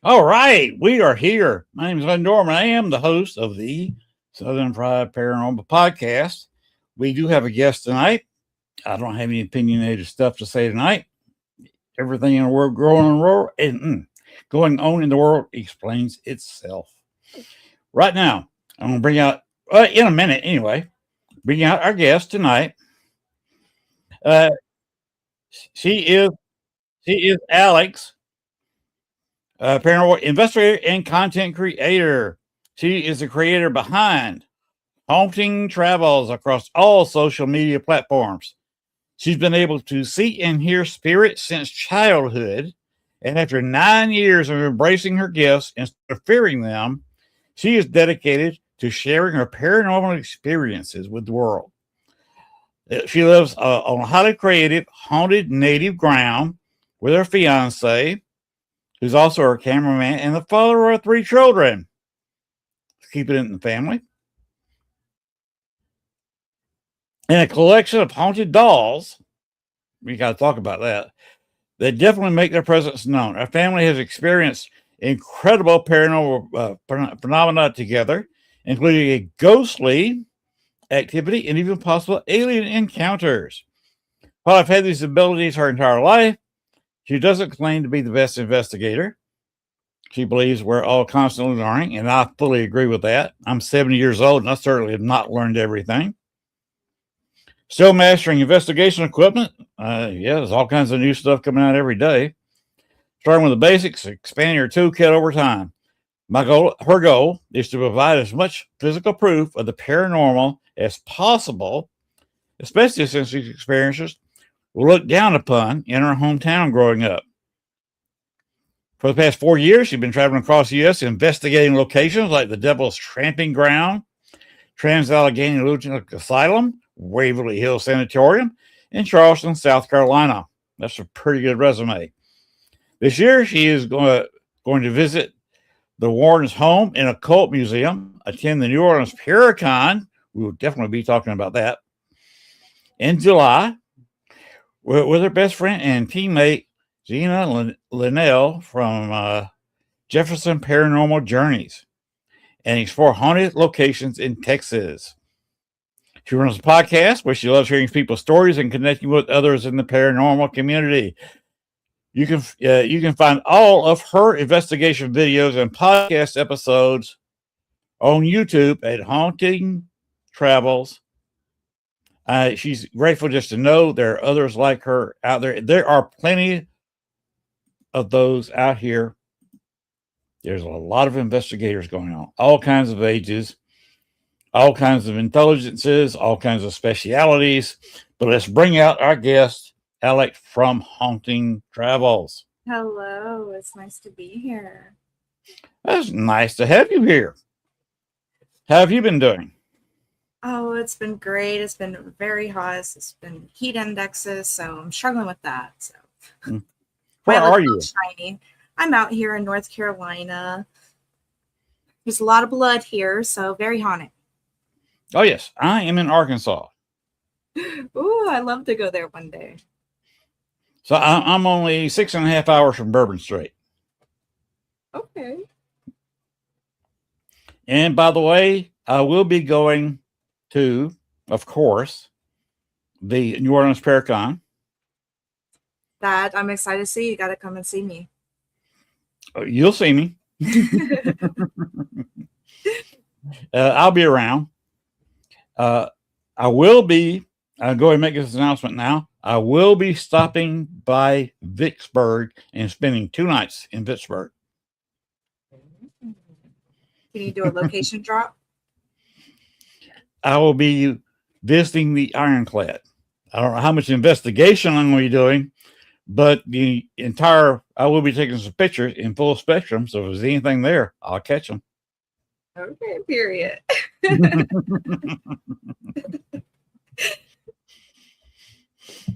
All right, we are here. My name is Len Dorman. I am the host of the Southern Fried Paranormal Podcast. We do have a guest tonight. I don't have any opinionated stuff to say tonight. Everything in the world going on in the world explains itself. Right now, I'm going to bring out, in a minute anyway, bring out our guest tonight. Uh, she is Alex, paranormal investigator and content creator. She is the creator behind Haunting Travels across all social media platforms. She's been able to see and hear spirits since childhood, and after 9 years of embracing her gifts instead of fearing them, she is dedicated to sharing her paranormal experiences with the world. She lives on highly creative, haunted native ground with her fiance, who's also her cameraman and the father of 3 children. Keep it in the family. And a collection of haunted dolls. We got to talk about that. They definitely make their presence known. Our family has experienced incredible paranormal phenomena together, including a ghostly activity and even possible alien encounters. While I've had these abilities her entire life, she doesn't claim to be the best investigator. She believes we're all constantly learning, and I fully agree with that. I'm 70 years old, and I certainly have not learned everything. Still mastering investigation equipment. There's all kinds of new stuff coming out every day. Starting with the basics, expanding your toolkit over time. Her goal is to provide as much physical proof of the paranormal as possible, especially since these experiences were looked down upon in her hometown growing up. For the past 4 years, she's been traveling across the U.S. investigating locations like the Devil's Tramping Ground, Trans-Allegheny Lutheran Asylum, Waverly Hills Sanatorium, in Charleston, South Carolina. That's a pretty good resume. This year, she is going to visit the Warren's home and occult museum, attend the New Orleans Paracon. We will definitely be talking about that in July with her best friend and teammate, Gina Linnell from Jefferson Paranormal Journeys, and explore haunted locations in Texas. She runs a podcast where she loves hearing people's stories and connecting with others in the paranormal community. You can find all of her investigation videos and podcast episodes on YouTube at Haunting Travels. She's grateful just to know there are others like her out there. There are plenty of those out here. There's a lot of investigators going on, all kinds of ages, all kinds of intelligences, all kinds of specialities. But let's bring out our guest, Alex from Haunting Travels. Hello, it's nice to be here. It's nice to have you here. How have you been doing? Oh, it's been great. It's been very hot. It's been heat indexes, so I'm struggling with that. So, Where are you? Shiny. I'm out here in North Carolina. There's a lot of blood here, so very haunted. Oh yes, I am in Arkansas. Ooh, I'd love to go there one day. So I'm only 6.5 hours from Bourbon Street. Okay. And by the way, I will be going to, of course, the New Orleans Paracon. That I'm excited to see. You got to come and see me. You'll see me. I'll be around. I will be, I'll go ahead and make this announcement now. I will be stopping by Vicksburg and spending 2 nights in Vicksburg. Can you do a location drop? I will be visiting the Ironclad. I don't know how much investigation I'm going to be doing, but I will be taking some pictures in full spectrum. So if there's anything there, I'll catch them. Okay, period.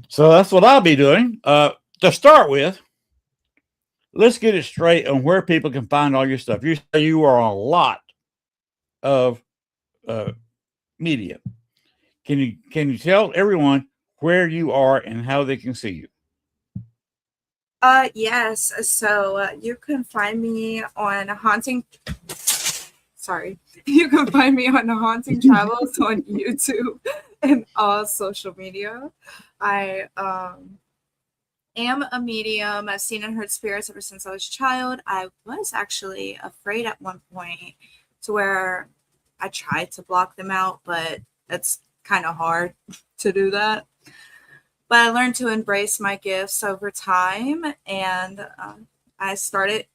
So that's what I'll be doing. To start with, let's get it straight on where people can find all your stuff. You say you are on a lot of media. Can you tell everyone where you are and how they can see you? Yes. So you can find me on haunting. Sorry, you can find me on Haunting Travels on YouTube and all social media. I am a medium. I've seen and heard spirits ever since I was a child. I was actually afraid at one point to where I tried to block them out, but it's kind of hard to do that. But I learned to embrace my gifts over time, and I started.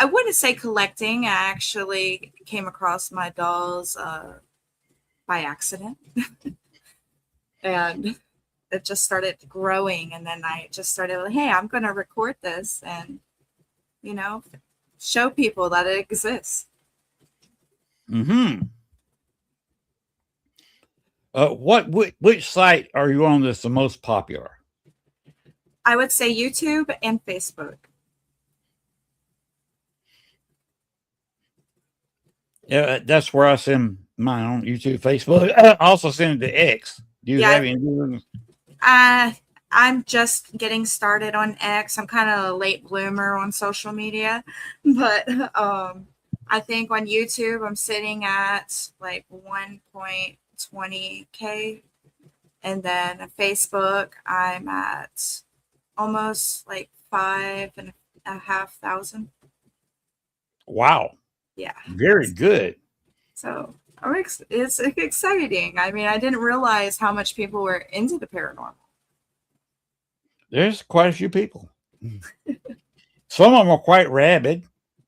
I wouldn't say collecting. I actually came across my dolls by accident, and it just started growing. And then I just started, like, hey, I'm going to record this and, you know, show people that it exists. Mm-hmm. Which site are you on that's the most popular? I would say YouTube and Facebook. Yeah, that's where I send mine, on YouTube, Facebook. I also send it to X. Do you have any? I'm just getting started on X. I'm kind of a late bloomer on social media, but I think on YouTube I'm sitting at like 1.20K, and then Facebook I'm at almost like 5,500. Wow. Yeah. Very good. So it's exciting. I mean, I didn't realize how much people were into the paranormal. There's quite a few people. Some of them are quite rabid.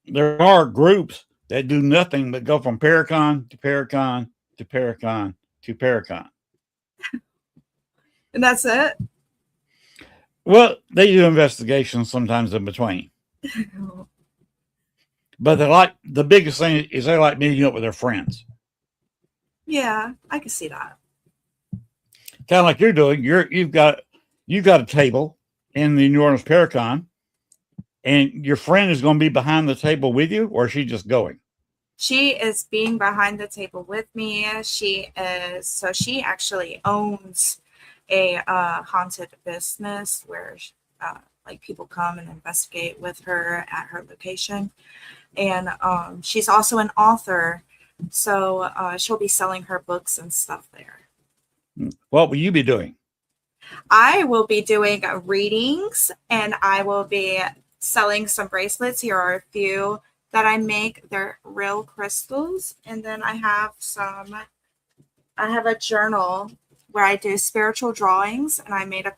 There are groups that do nothing but go from Paracon to Paracon to Paracon to Paracon. And that's it? Well, they do investigations sometimes in between. But the biggest thing is they like meeting up with their friends. Yeah, I can see that. Kind of like you're doing. You've got a table in the New Orleans Paracon, and your friend is going to be behind the table with you, or is she just going? She is being behind the table with me. She actually owns a haunted business where like people come and investigate with her at her location. And she's also an author, so she'll be selling her books and stuff there. What will you be doing? I will be doing readings, and I will be selling some bracelets. Here are a few that I make. They're real crystals. And then I have a journal where I do spiritual drawings, and I made a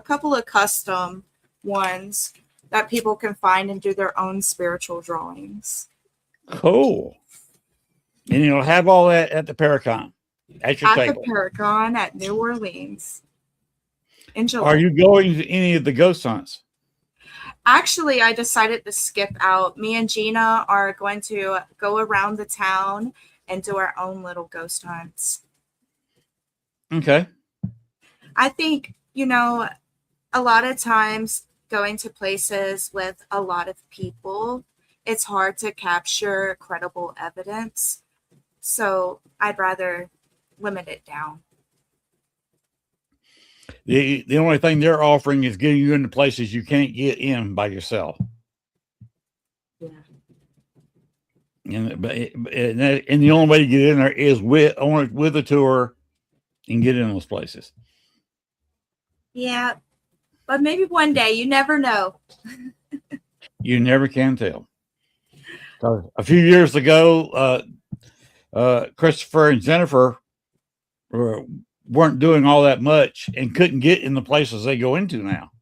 couple of custom ones that people can find and do their own spiritual drawings. Cool. And you'll have all that at the Paracon, at your table. The Paracon at New Orleans in July. Are you going to any of the ghost hunts? Actually, I decided to skip out. Me and Gina are going to go around the town and do our own little ghost hunts. Okay. I think, a lot of times going to places with a lot of people, it's hard to capture credible evidence. So I'd rather limit it down. The only thing they're offering is getting you into places you can't get in by yourself. Yeah. And the only way to get in there is with a tour and get in those places. Yeah, but maybe one day, you never know. You never can tell. So a few years ago, Christopher and Jennifer weren't doing all that much and couldn't get in the places they go into now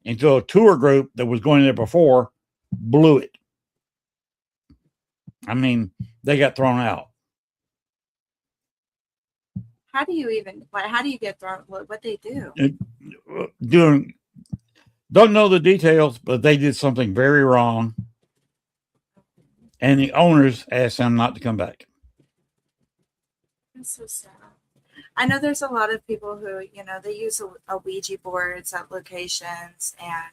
until a tour group that was going there before blew it. I mean, they got thrown out. How do you get thrown? What they do? Don't know the details, but they did something very wrong. And the owners asked them not to come back. That's so sad. I know there's a lot of people who, they use a Ouija boards at locations, and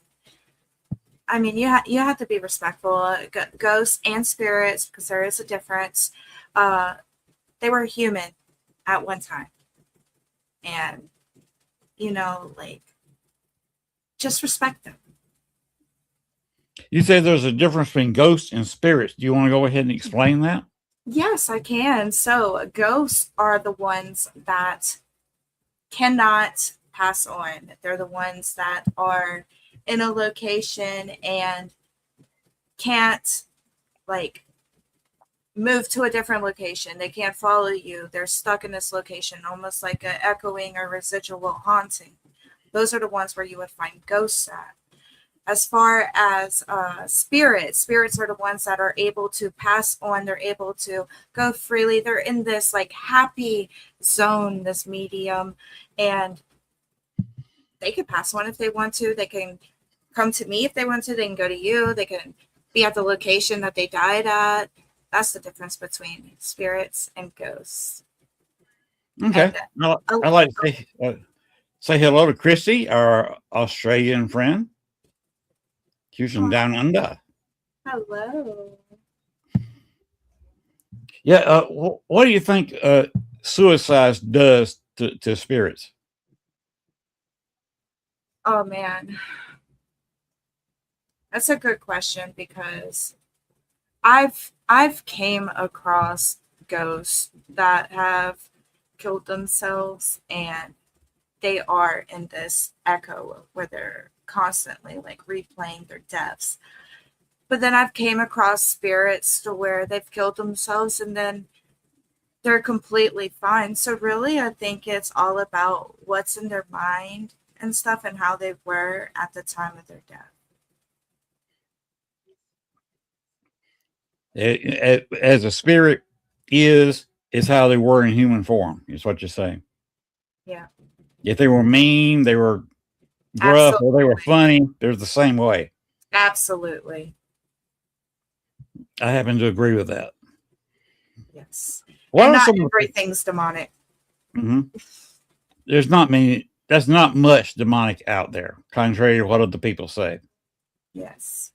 I mean, you have to be respectful. Ghosts and spirits, because there is a difference. They were human at one time, and just respect them. You say there's a difference between ghosts and spirits. Do you want to go ahead and explain that? Yes, I can. So ghosts are the ones that cannot pass on. They're the ones that are in a location and can't like move to a different location. They can't follow you. They're stuck in this location, almost like an echoing or residual haunting. Those are the ones where you would find ghosts at. As far as spirits are the ones that are able to pass on. They're able to go freely. They're in this like happy zone, this medium, and they can pass on if they want to. They can come to me if they want to. They can go to you. They can be at the location that they died at. That's the difference between spirits and ghosts. Okay. I'd like to say hello to Christy, our Australian friend. She's from down under. Hello. Yeah. What do you think suicide does to spirits? Oh man, that's a good question because I've came across ghosts that have killed themselves and they are in this echo where they're constantly like replaying their deaths. But then I've came across spirits to where they've killed themselves and then they're completely fine. So really I think it's all about what's in their mind and stuff and how they were at the time of their death. As a spirit is how they were in human form, is what you're saying. Yeah. If they were mean, they were gruff, or they were funny, they're the same way. Absolutely. I happen to agree with that. Yes. What and are not some everything's demonic. Mm-hmm. There's not many. That's not much demonic out there, contrary to what other people say. Yes.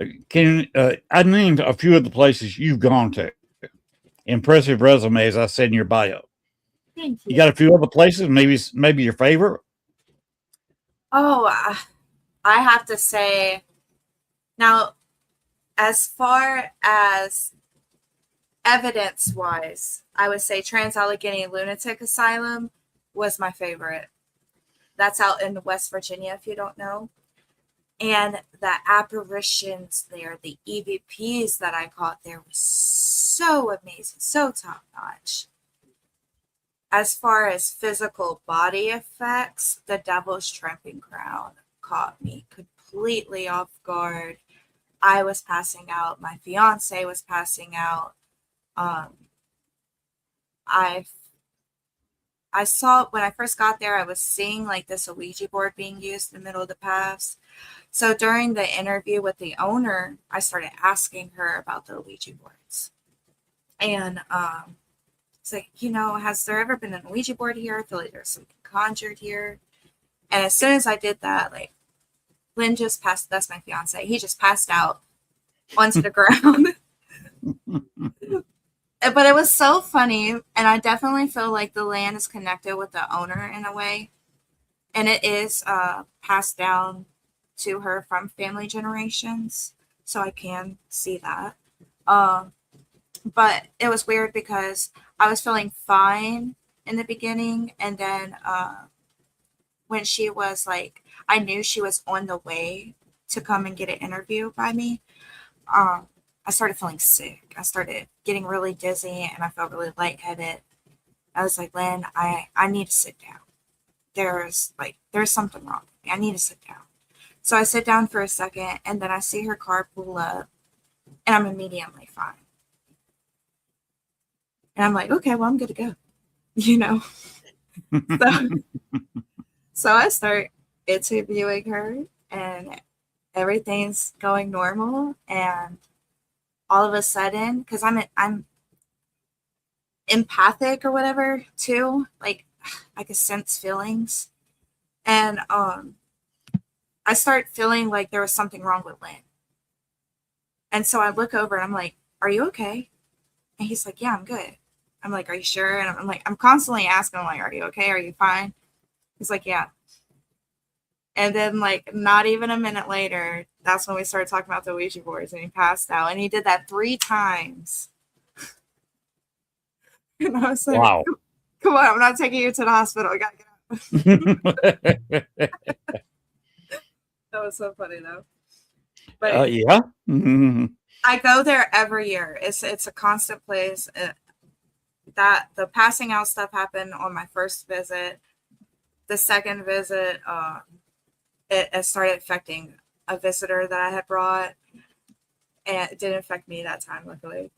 I named a few of the places you've gone to. Impressive resume, as I said in your bio. Thank you. You got a few other places, maybe your favorite? Oh, I have to say, now, as far as evidence-wise, I would say Trans-Allegheny Lunatic Asylum was my favorite. That's out in West Virginia, if you don't know. And the apparitions there, the EVPs that I caught there was so amazing, so top-notch. As far as physical body effects, the Devil's Tramping Ground caught me completely off guard. I was passing out. My fiance was passing out. I saw when I first got there, I was seeing like this Ouija board being used in the middle of the paths. So during the interview with the owner, I started asking her about the Ouija boards. And it's like, has there ever been an Ouija board here? I feel like there's something conjured here. And as soon as I did that, like Len just passed, that's my fiance, he just passed out onto the ground. But it was so funny, and I definitely feel like the land is connected with the owner in a way. And it is passed down to her from family generations. So I can see that. But it was weird because I was feeling fine in the beginning. And then when she was like, I knew she was on the way to come and get an interview by me. I started feeling sick. I started getting really dizzy and I felt really lightheaded. I was like, Len, I need to sit down. There's something wrong with me. I need to sit down. So I sit down for a second and then I see her car pull up and I'm immediately fine. And I'm like, okay, well, I'm good to go. So I start interviewing her and everything's going normal. And all of a sudden, because I'm empathic or whatever too, like I can sense feelings. And I start feeling like there was something wrong with Len. And so I look over and I'm like, are you okay? And he's like, yeah, I'm good. I'm like, are you sure? And I'm like, I'm constantly asking him, like, are you okay? Are you fine? He's like, yeah. And then like not even a minute later, that's when we started talking about the Ouija boards, and he passed out, and he did that 3 times. And I was like, Wow. come on, I'm not taking you to the hospital. I gotta get out. That was so funny though. But yeah. Mhm. I go there every year. It's a constant place. That the passing out stuff happened on my first visit. The second visit, it started affecting a visitor that I had brought, and it didn't affect me that time, luckily.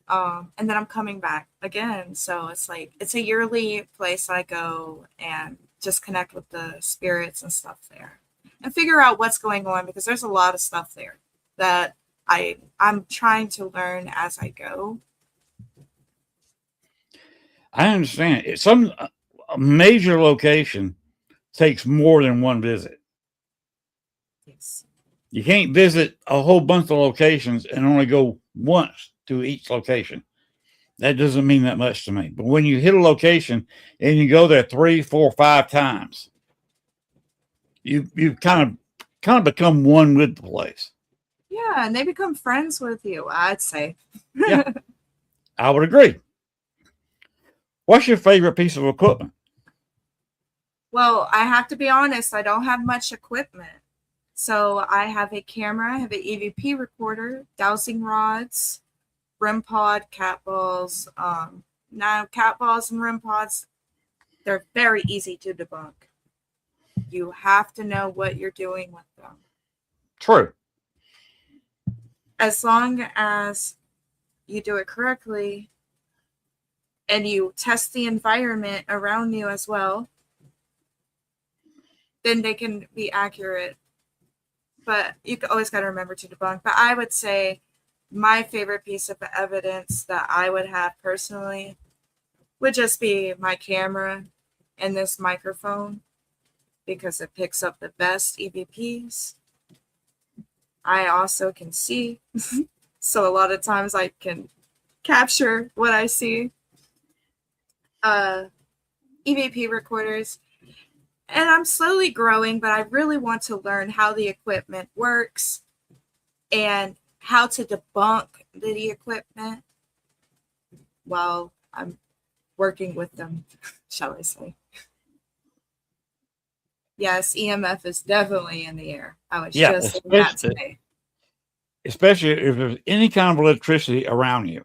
And then I'm coming back again, so it's like it's a yearly place I go and just connect with the spirits and stuff there, and figure out what's going on, because there's a lot of stuff there that I'm trying to learn as I go. I understand. Some a major location takes more than one visit. Yes. You can't visit a whole bunch of locations and only go once to each location. That doesn't mean that much to me. But when you hit a location and you go there 3, 4, 5 times, you kind of become one with the place. Yeah, and they become friends with you, I'd say. Yeah, I would agree. What's your favorite piece of equipment? Well, I have to be honest, I don't have much equipment. So I have a camera, I have an EVP recorder, dowsing rods, REM pod, cat balls. Now, cat balls and REM pods, they're very easy to debunk. You have to know what you're doing with them. True. As long as you do it correctly and you test the environment around you as well, then they can be accurate. But you always got to remember to debunk. But I would say my favorite piece of evidence that I would have personally would just be my camera and this microphone, because it picks up the best EVPs. I also can see. So a lot of times I can capture what I see. EVP recorders. And I'm slowly growing, but I really want to learn how the equipment works and how to debunk the equipment while I'm working with them, shall I say. Yes, EMF is definitely in the air. I was just saying that today. Especially if there's any kind of electricity around you.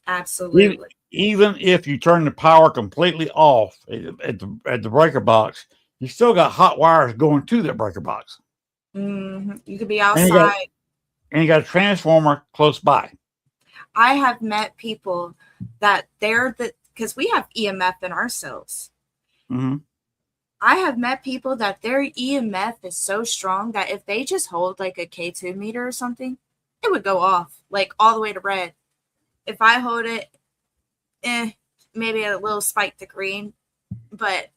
Absolutely. Even if you turn the power completely off at the breaker box, you still got hot wires going to that breaker box. Mm-hmm. You could be outside. And you got a transformer close by. I have met people that because we have EMF in our cells. Mm-hmm. I have met people that their EMF is so strong that if they just hold like a K2 meter or something, it would go off like all the way to red. If I hold it, maybe a little spike to green. But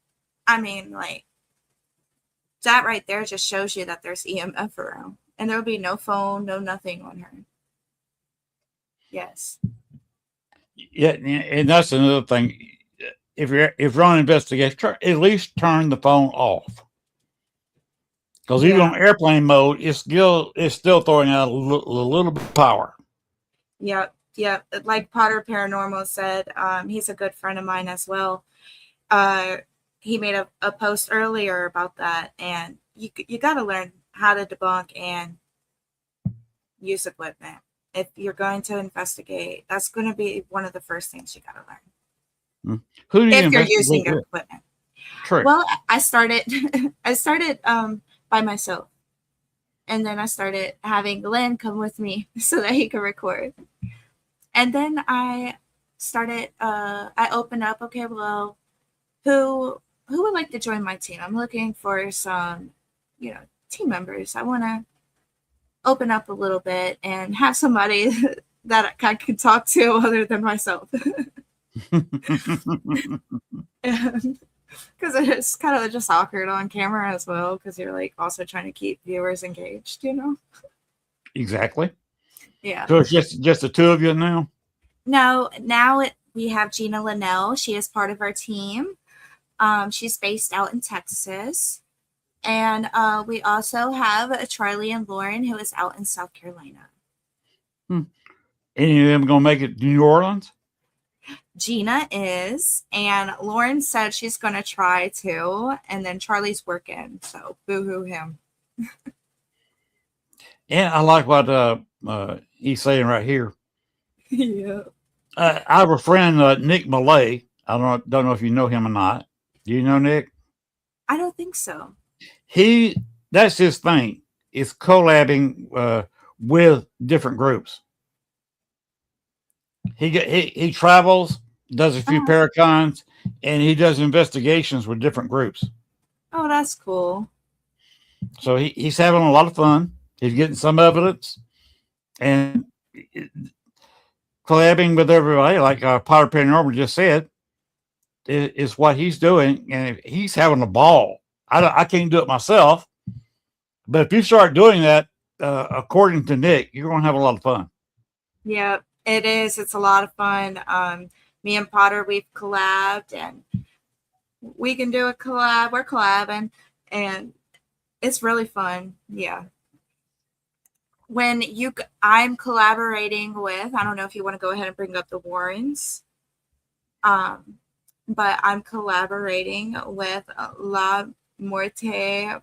I mean, like, that right there just shows you that there's EMF around. And there'll be no phone, no nothing on her. Yes. Yeah, and that's another thing. If you're on investigation, at least turn the phone off. Because even on airplane mode, it's still throwing out a little bit of power. Yep. Like Potter Paranormal said, he's a good friend of mine as well. He made a post earlier about that, and you got to learn how to debunk and use equipment. If you're going to investigate, that's going to be one of the first things you got to learn. Who do you if you're using your equipment? True. Well, I started by myself, and then I started having Len come with me so that he could record. And then I started. I opened up. Okay, well, who would like to join my team? I'm looking for some, team members. I want to open up a little bit and have somebody that I could talk to other than myself. Because it's kind of just awkward on camera as well, because you're like also trying to keep viewers engaged, Exactly. Yeah. So it's just the two of you now? No, now we have Gina Linnell. She is part of our team. She's based out in Texas. And we also have Charlie and Lauren, who is out in South Carolina. Any of them gonna make it to New Orleans? Gina is, and Lauren said she's going to try to, and then Charlie's working, so boo-hoo him. Yeah, I like what he's saying right here. Yeah. I have a friend, Nick Millay. I don't know if you know him or not. Do you know Nick? I don't think so. That's his thing. Is collabing with different groups. He travels, does a few paracons, and he does investigations with different groups. Oh, that's cool. So he's having a lot of fun. He's getting some evidence and collabing with everybody, like Potter Paranormal just said, is what he's doing, and he's having a ball. I can't do it myself, but if you start doing that, according to Nick, you're going to have a lot of fun. Yeah, it is. It's a lot of fun. Me and Potter, we've collabed, and we can do a collab. We're collabing, and it's really fun. Yeah. I'm collaborating with, I don't know if you want to go ahead and bring up the Warrens, but I'm collaborating with La Morte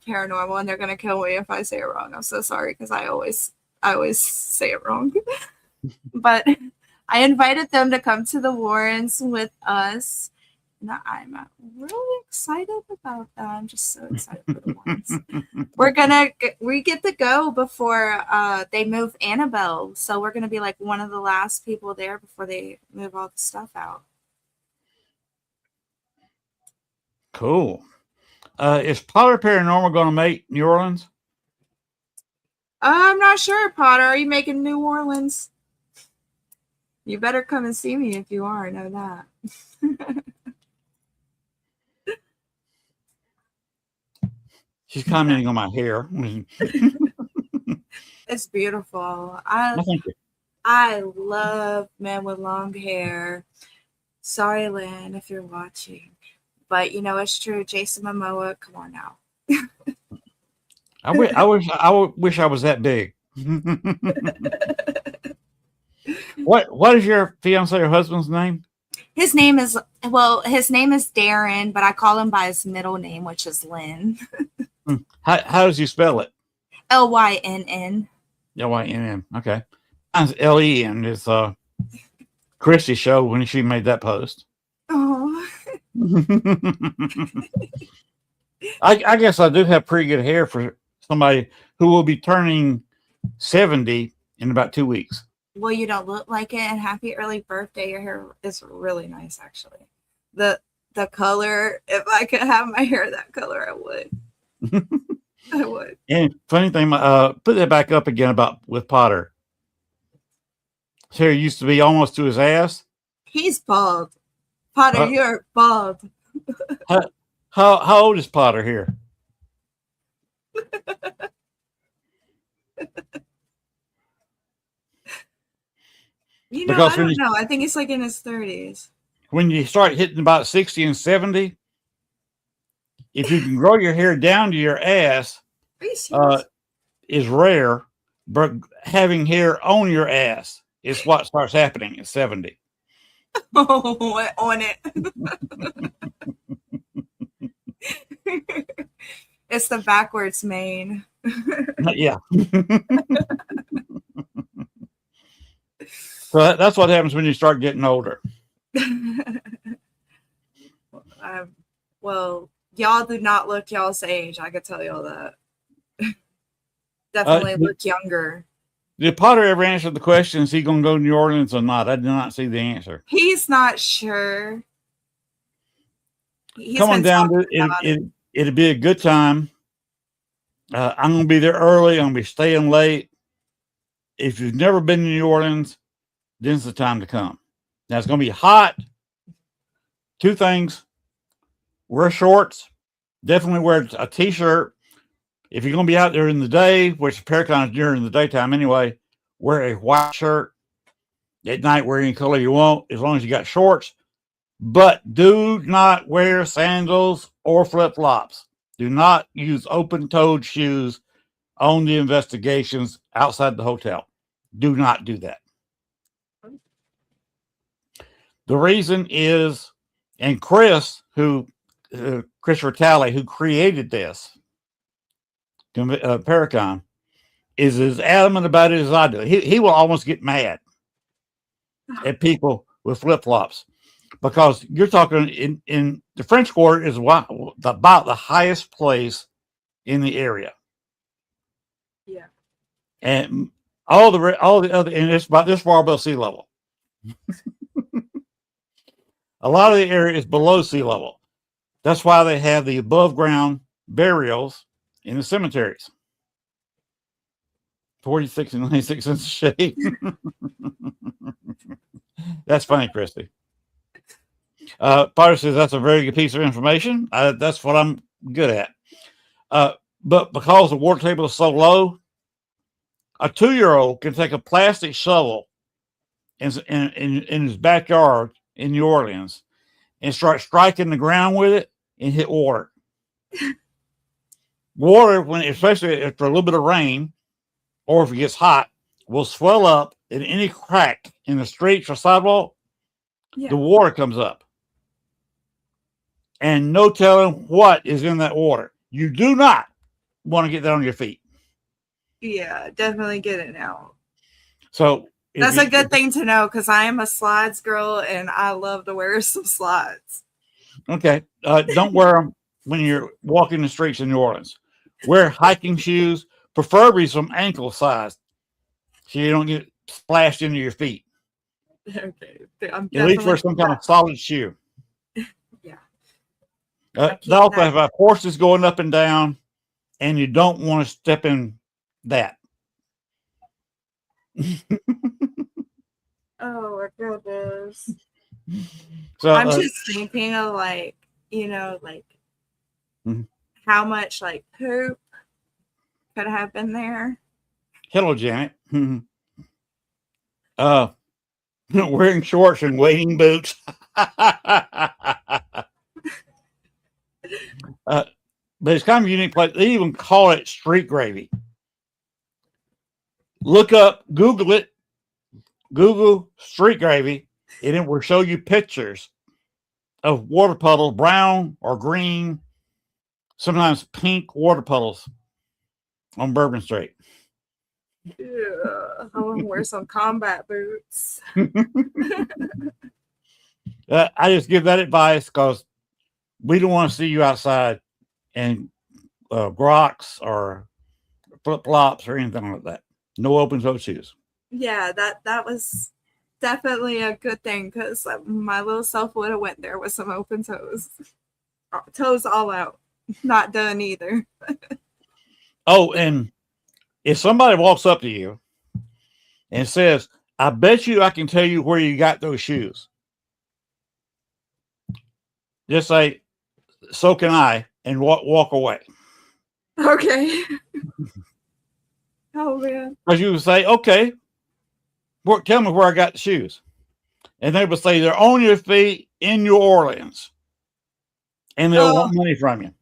Paranormal, and they're gonna kill me if I say it wrong. I'm so sorry, because I always say it wrong. But I invited them to come to the Warrens with us. And I'm really excited about that. I'm just so excited for the Warrens. We get to go before they move Annabelle. So we're gonna be like one of the last people there before they move all the stuff out. Cool. Is Potter Paranormal going to make New Orleans? I'm not sure, Potter. Are you making New Orleans? You better come and see me if you are. I know that. She's commenting on my hair. It's beautiful. I love men with long hair. Sorry, Len, if you're watching. But you know it's true. Jason Momoa, come on now. I wish I was that big. What is your fiance or husband's name? His name is Darren, but I call him by his middle name, which is Len. How does he spell it? Lynn. Lynn. Okay. Mine's Len. It's Christy's show when she made that post. Oh. I guess I do have pretty good hair for somebody who will be turning 70 in about 2 weeks. Well, you don't look like it, and happy early birthday. Your hair is really nice, actually. The color, if I could have my hair that color, I would. I would. And funny thing, put that back up again with Potter. His hair used to be almost to his ass. He's bald. Potter, you're bald. How old is Potter here? I don't know. I think he's like in his 30s. When you start hitting about 60 and 70, if you can grow your hair down to your ass, is rare, but having hair on your ass is what starts happening at 70. Oh, on it. It's the backwards mane. Yeah. So that's what happens when you start getting older. Well, y'all do not look y'all's age. I can tell y'all that. Definitely look younger. Did Potter ever answer the question, is he going to go to New Orleans or not? I did not see the answer. He's not sure. Come on down. It'll be a good time. I'm going to be there early. I'm going to be staying late. If you've never been to New Orleans, then it's the time to come. Now, it's going to be hot. 2 things. Wear shorts. Definitely wear a T-shirt. If you're going to be out there in the day, which Paracon is during the daytime anyway, wear a white shirt. At night, wear any color you want, as long as you got shorts. But do not wear sandals or flip-flops. Do not use open-toed shoes on the investigations outside the hotel. Do not do that. The reason is, and Chris Vitale, who created this, Paracon, is as adamant about it as I do. He will almost get mad at people with flip-flops, because you're talking in the French Quarter is about the highest place in the area. Yeah. And all the other, and it's about this far above sea level. A lot of the area is below sea level. That's why they have the above ground burials in the cemeteries. 46 and 96 cents a shade. That's funny, Christy. Potter says that's a very good piece of information. That's what I'm good at. But because the water table is so low, a 2-year-old can take a plastic shovel in his backyard in New Orleans and start striking the ground with it and hit water. Water, especially after a little bit of rain, or if it gets hot, will swell up in any crack in the streets or sidewalk. Yeah. The water comes up. And no telling what is in that water. You do not want to get that on your feet. Yeah, definitely get it out. So that's a good thing to know, because I am a slides girl and I love to wear some slides. Okay. Don't wear them when you're walking the streets in New Orleans. Wear hiking shoes, preferably some ankle size, so you don't get splashed into your feet. Okay. At least wear some kind of solid shoe. Yeah. They also have horses going up and down, and you don't want to step in that. Oh my goodness. So I'm just thinking of how much poop could have been there. Hello, Janet. Wearing shorts and wading boots. But it's kind of a unique place. They even call it street gravy. Look up, Google it. Google street gravy, and it will show you pictures of water puddles, brown or green, sometimes pink water puddles on Bourbon Street. Yeah, I want to wear some combat boots. I just give that advice because we don't want to see you outside in Crocs or flip-flops or anything like that. No open-toe shoes. Yeah, that was definitely a good thing, because my little self would have went there with some open toes. Toes all out. Not done either. Oh, and if somebody walks up to you and says, I bet you I can tell you where you got those shoes, just say, so can I, and walk away. Okay. Oh, man. Because you would say, okay, tell me where I got the shoes. And they would say, they're on your feet in New Orleans. And they'll want money from you.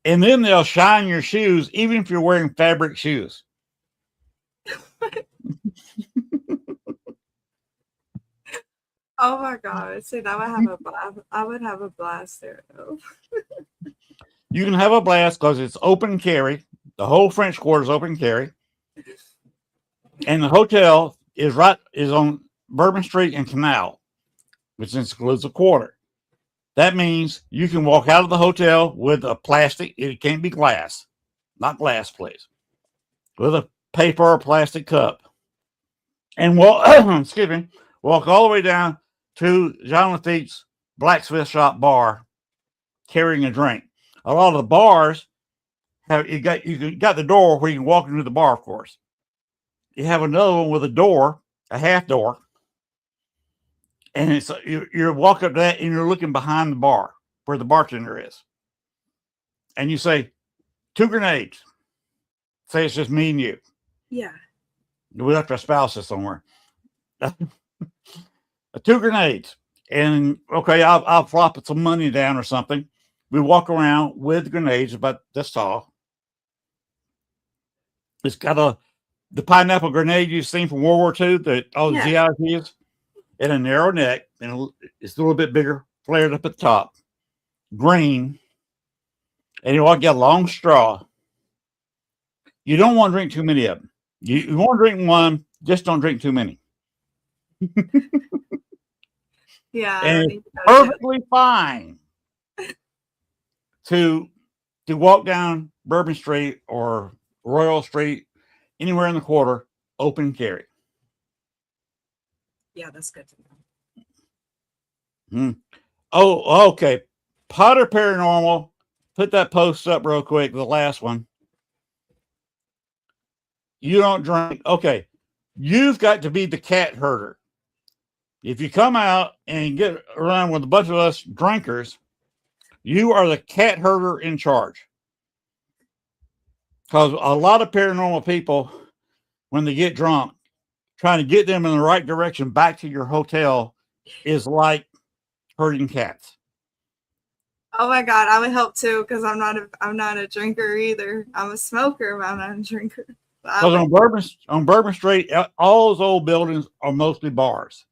And then they'll shine your shoes, even if you're wearing fabric shoes. Oh my God. See, that would have a blast. I would have a blast there, though. You can have a blast because it's open carry. The whole French Quarter is open carry. And the hotel is on Bourbon Street and Canal, which includes a quarter. That means you can walk out of the hotel with a plastic. It can't be glass. Not glass, please. With a paper or plastic cup. And walk all the way down to Jean Lafitte's blacksmith shop bar carrying a drink. A lot of the bars you got the door where you can walk into the bar, of course. You have another one with a door, a half door. And it's you walk up to that and you're looking behind the bar where the bartender is. And you say, 2 grenades. Say it's just me and you. Yeah. We left our spouses somewhere. 2 grenades. And okay, I'll flop some money down or something. We walk around with grenades about this tall. It's got the pineapple grenade you've seen from World War II that all the GIs use, and a narrow neck, and it's a little bit bigger, flared up at the top, green, and you want to get a long straw. You don't want to drink too many of them. You want to drink one, just don't drink too many. Yeah, and it's perfectly fine to walk down Bourbon Street or Royal Street, anywhere in the quarter, open carry. Yeah, that's good to know. Oh, okay. Potter Paranormal, put that post up real quick, the last one. You don't drink. Okay, you've got to be the cat herder. If you come out and get around with a bunch of us drinkers, you are the cat herder in charge. Because a lot of paranormal people, when they get drunk, trying to get them in the right direction back to your hotel is like herding cats. Oh my God, I would help too, because I'm not a drinker either. I'm a smoker, but I'm not a drinker. Because on Bourbon Street, all those old buildings are mostly bars.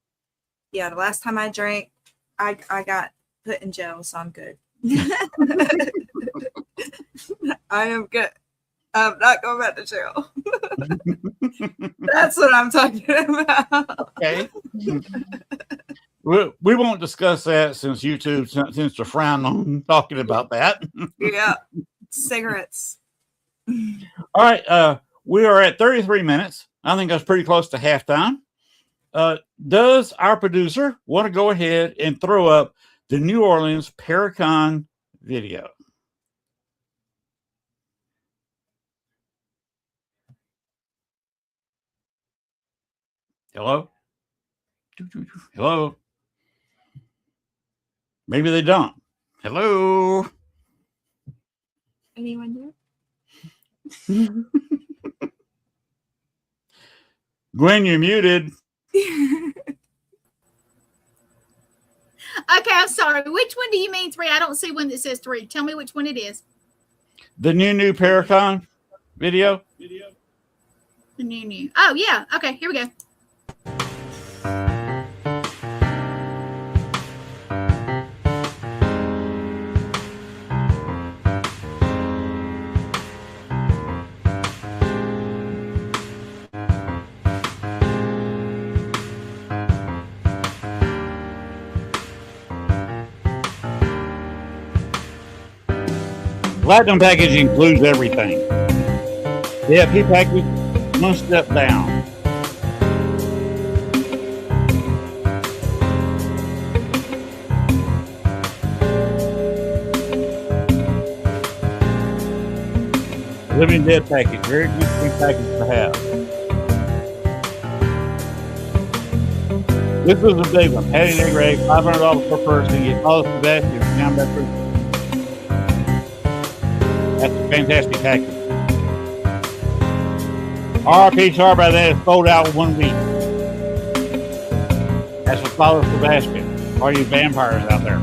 Yeah, the last time I drank, I got put in jail, so I'm good. I am good. I'm not going back to jail. That's what I'm talking about. Okay. We won't discuss that since YouTube tends to frown on talking about that. Yeah. Cigarettes. All right. We are at 33 minutes. I think that's pretty close to halftime. Does our producer want to go ahead and throw up the New Orleans Paracon video? Hello? Hello? Maybe they don't. Hello? Anyone here? Gwen, you're muted. Okay, I'm sorry. Which one do you mean 3? I don't see one that says 3. Tell me which one it is. The new Paracon video. The new. Oh, yeah. Okay, here we go. Platinum package includes everything. The FP package, one step down. Living Dead package, very interesting package to have. This was a big one. Patty and egg rag, $500 per person. Get all the Sebastian down back through. That's a fantastic package. RP, sorry about that. It's sold out in 1 week. That's what follows the basket. All you vampires out there.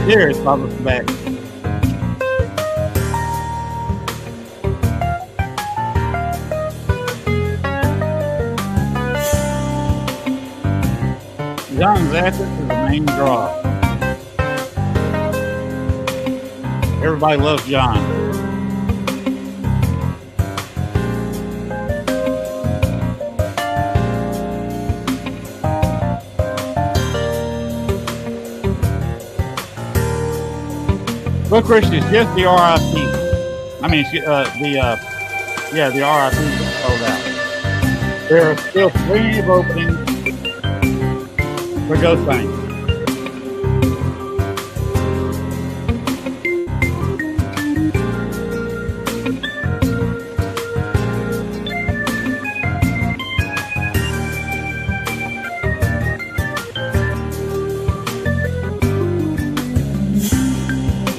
Here is follows the basket. John's assets is the main draw. Everybody loves John. Look, Christian, it's just the RIP. I mean, the RIP is sold out. There are still plenty of openings for Ghost Bank.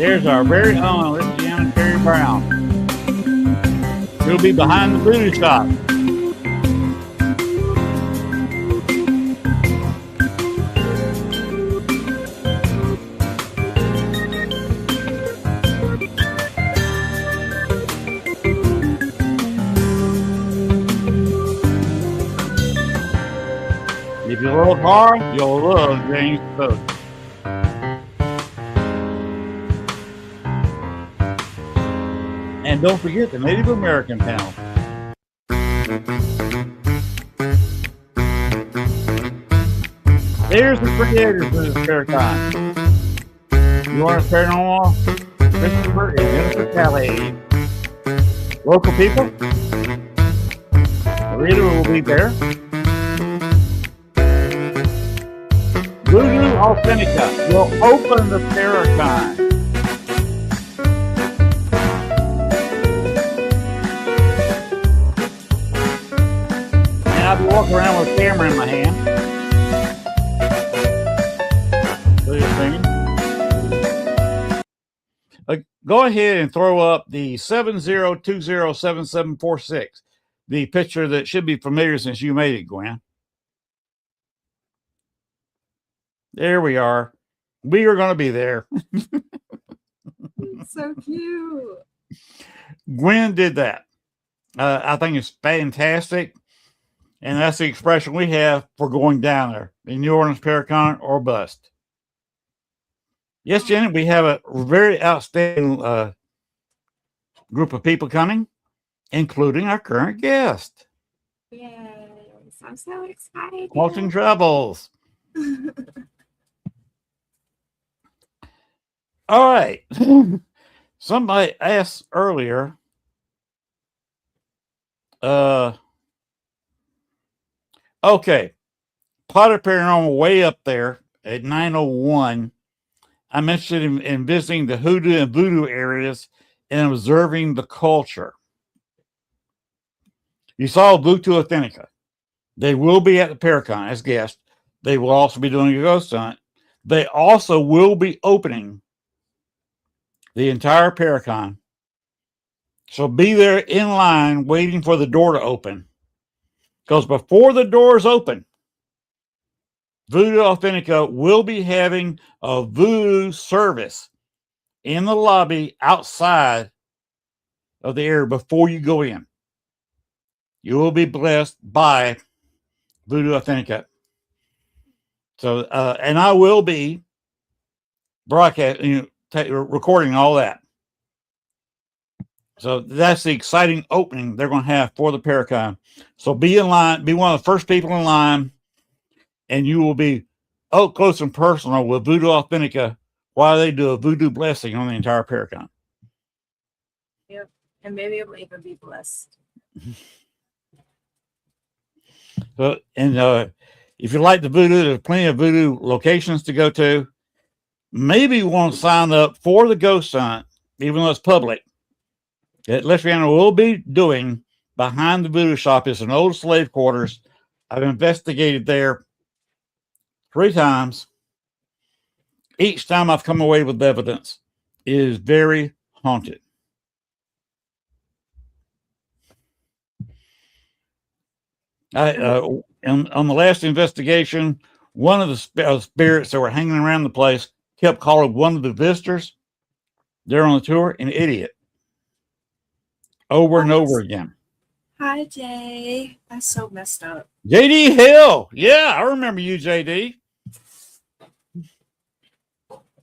There's our very own Louisiana Terry Brown. He'll be behind the voodoo shop. If you love horror, you'll love James Cook. And don't forget the Native American panel. There's the creators of this Paracon. You want a paranormal? Christopher and Jennifer Calais. Local people? The reader will be there. Voodoo Authentica will open the Paracon. And I'll be walking around with a camera in my hand. Go ahead and throw up the 70207746. The picture that should be familiar since you made it, Gwen. There we are. We are going to be there. So cute. Gwen did that. I think it's fantastic. And that's the expression we have for going down there in New Orleans Paracon or bust. Yes, Janet, we have a very outstanding group of people coming, including our current guest. Yes, I'm so excited. Haunting Travels. All right. Somebody asked earlier. Okay. Potter Paranormal way up there at 901. I'm interested in visiting the hoodoo and voodoo areas and observing the culture. You saw Voodoo Authentica. They will be at the Paracon as guests. They will also be doing a ghost hunt. They also will be opening the entire Paracon. So be there in line waiting for the door to open. Because before the doors open, Voodoo Authentica will be having a voodoo service in the lobby outside of the area before you go in. You will be blessed by Voodoo Authentica. So, and I will be broadcasting, recording all that. So that's the exciting opening they're going to have for the Paracon. So be in line, be one of the first people in line, and you will be up close and personal with Voodoo Authentica while they do a voodoo blessing on the entire Paracon. Yep, and maybe it will even be blessed. So, and if you like the voodoo, there's plenty of voodoo locations to go to. Maybe you want to sign up for the ghost hunt, even though it's public. That Lesbiana will be doing behind the voodoo shop is an old slave quarters. I've investigated there 3 times. Each time I've come away with evidence. It is very haunted. On the last investigation, one of the spirits that were hanging around the place kept calling one of the visitors there on the tour an idiot over and over again. Hi, Jay. That's so messed up. JD Hill. Yeah, I remember you, JD.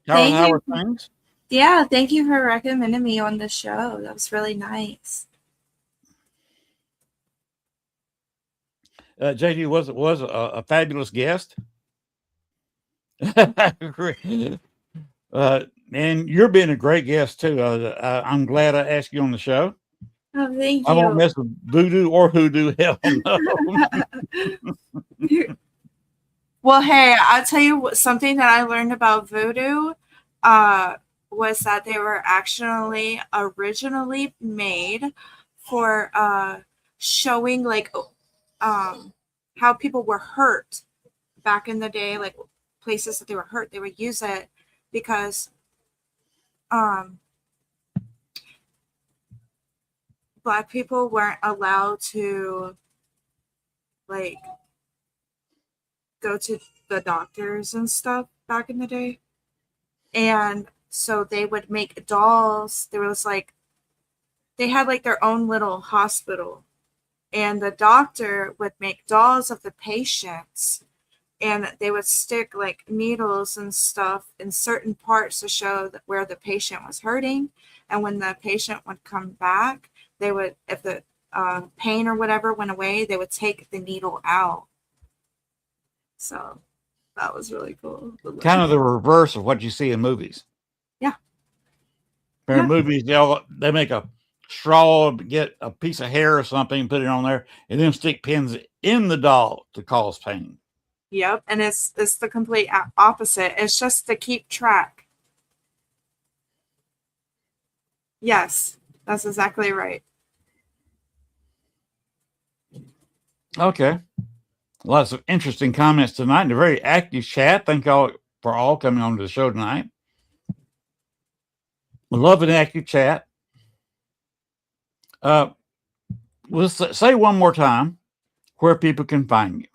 How are things? Yeah, thank you for recommending me on the show. That was really nice. JD was a fabulous guest. And you're being a great guest too. I'm glad I asked you on the show. Oh, thank I you. won't mess with voodoo or hoodoo. Hell no. Well, hey, I'll tell you something that I learned about voodoo was that they were actually originally made for showing like how people were hurt back in the day, like places that they were hurt. They would use it because Black people weren't allowed to like go to the doctors and stuff back in the day. And so they would make dolls. There was like, they had like their own little hospital, and the doctor would make dolls of the patients, and they would stick like needles and stuff in certain parts to show that where the patient was hurting. And when the patient would come back, they would, if the pain or whatever went away, they would take the needle out. So that was really cool. Kind of the reverse of what you see in movies. Yeah. In movies, they make a straw, get a piece of hair or something, put it on there, and then stick pins in the doll to cause pain. Yep, and it's the complete opposite. It's just to keep track. Yes, that's exactly right. Okay. Lots of interesting comments tonight and a very active chat. Thank y'all for all coming on to the show tonight. We love an active chat. We'll say one more time where people can find you.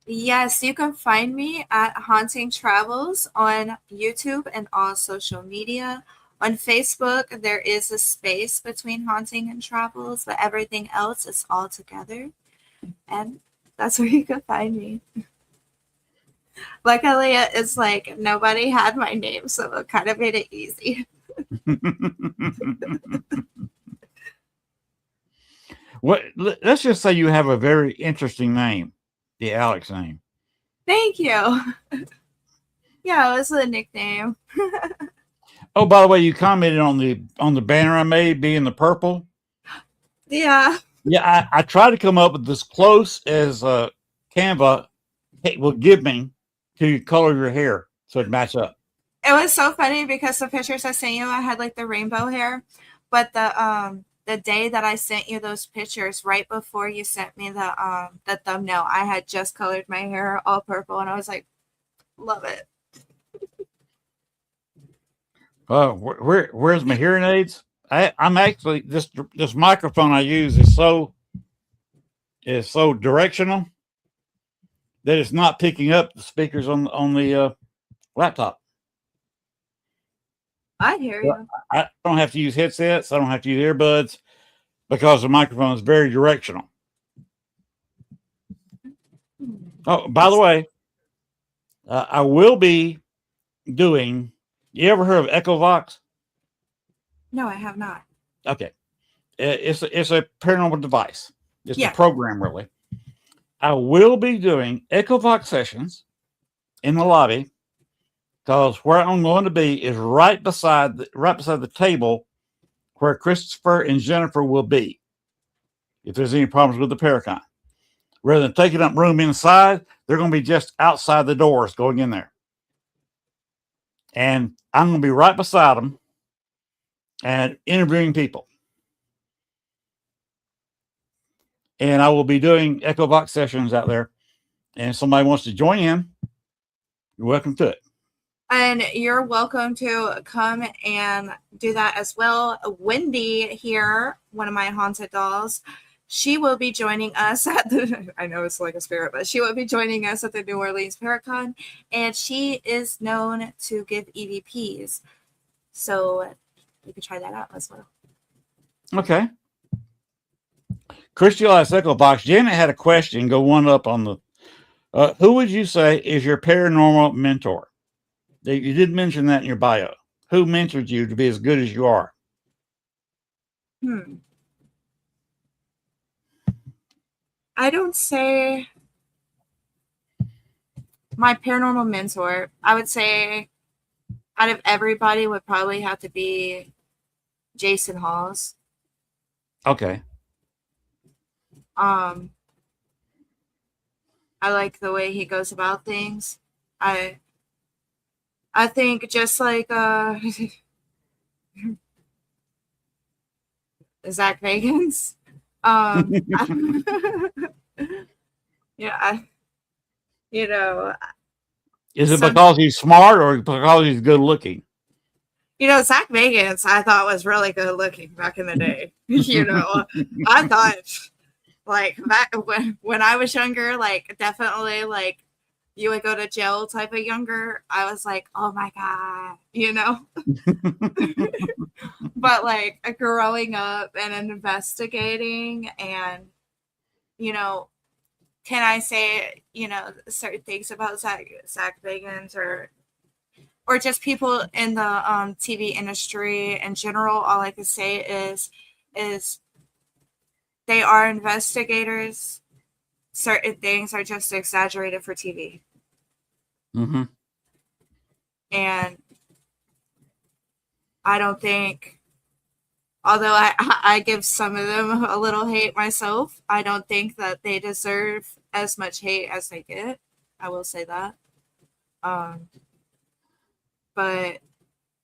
Yes, you can find me at Haunting Travels on YouTube and all social media. On Facebook, there is a space between Haunting and Travels, but everything else is all together. And that's where you can find me. Luckily, it's like nobody had my name, so it kind of made it easy. Let's just say you have a very interesting name, the Alex name. Thank you. Yeah, it was a nickname. Oh, by the way, you commented on the banner I made being the purple. Yeah. Yeah, I try to come up with as close as Canva will give me to color your hair so it match up. It was so funny because the pictures I sent you, I had like the rainbow hair, but the day that I sent you those pictures, right before you sent me the thumbnail, I had just colored my hair all purple, and I was like, love it. Where's my hearing aids? I'm actually this microphone I use is so directional that it's not picking up the speakers on the laptop. I hear you. I don't have to use headsets. I don't have to use earbuds because the microphone is very directional. Oh, by the way, I will be doing. You ever heard of Echovox? No, I have not. Okay, it's a paranormal device. It's a program, really. I will be doing Echovox sessions in the lobby because where I'm going to be is right beside the table where Christopher and Jennifer will be. If there's any problems with the Paracon, rather than taking up room inside, they're going to be just outside the doors going in there. And I'm going to be right beside them and interviewing people. And I will be doing Echovox sessions out there. And if somebody wants to join in, you're welcome to it. And you're welcome to come and do that as well. Wendy here, one of my haunted dolls, she will be joining us at the, I know it's like a spirit, but she will be joining us at the New Orleans Paracon. And she is known to give EVPs. So you can try that out as well. Okay. Christy likes Echovox. Janet had a question. Go one up on the. Who would you say is your paranormal mentor? You did mention that in your bio. Who mentored you to be as good as you are? I don't say my paranormal mentor. I would say out of everybody would probably have to be Jason Halls. Okay. I like the way he goes about things. I think just like Zach Bagans. Yeah, Is it because he's smart or because he's good looking? Zach Bagans, I thought was really good looking back in the day. I thought like back when I was younger, like definitely like you would go to jail type of younger. I was like, oh my God, but like growing up and investigating and, can I say, certain things about Zach Bagans or just people in the TV industry in general? All I can say is they are investigators. Certain things are just exaggerated for TV. Mm-hmm. And I don't think, although I give some of them a little hate myself, I don't think that they deserve as much hate as they get. I will say that. But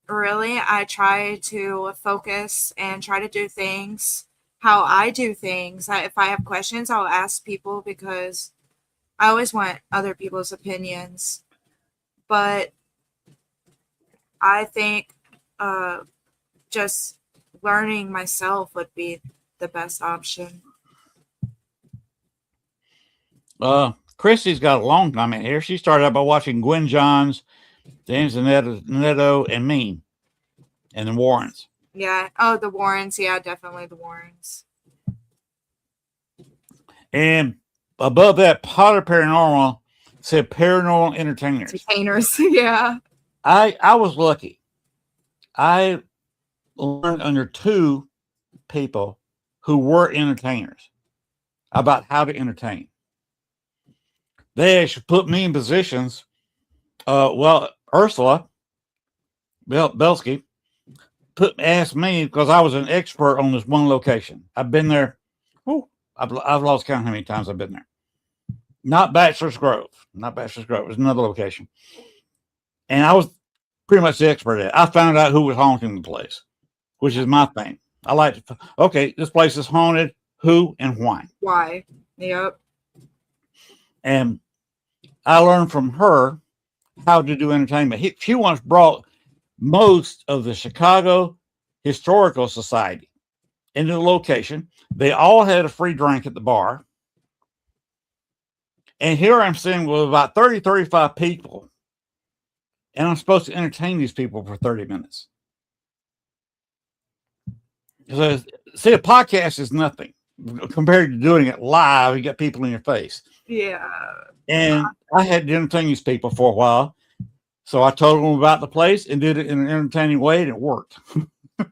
really, I try to focus and try to do things how I do things. If I have questions, I'll ask people because I always want other people's opinions. But I think just learning myself would be the best option. Christy's got a long time in here. She started out by watching Gwen Johns, James Netto, and me, and the Warrens. Yeah. Oh, the Warrens. Yeah, definitely the Warrens. And above that, Potter Paranormal said paranormal entertainers. Entertainers, yeah. I was lucky. I learned under two people who were entertainers about how to entertain. They actually put me in positions. Ursula Belsky asked me because I was an expert on this one location. I've been there. I've lost count how many times I've been there. Not Bachelor's Grove. It was another location. And I was pretty much the expert at it. I found out who was haunting the place, which is my thing. I like to, okay, this place is haunted. Who and why? Why? Yep. And I learned from her how to do entertainment. She once brought most of the Chicago Historical Society into the location. They all had a free drink at the bar. And here I'm sitting with about 30, 35 people. And I'm supposed to entertain these people for 30 minutes. So, see, a podcast is nothing compared to doing it live. You got people in your face. Yeah. And I had to entertain these people for a while. So I told them about the place and did it in an entertaining way, and it worked. I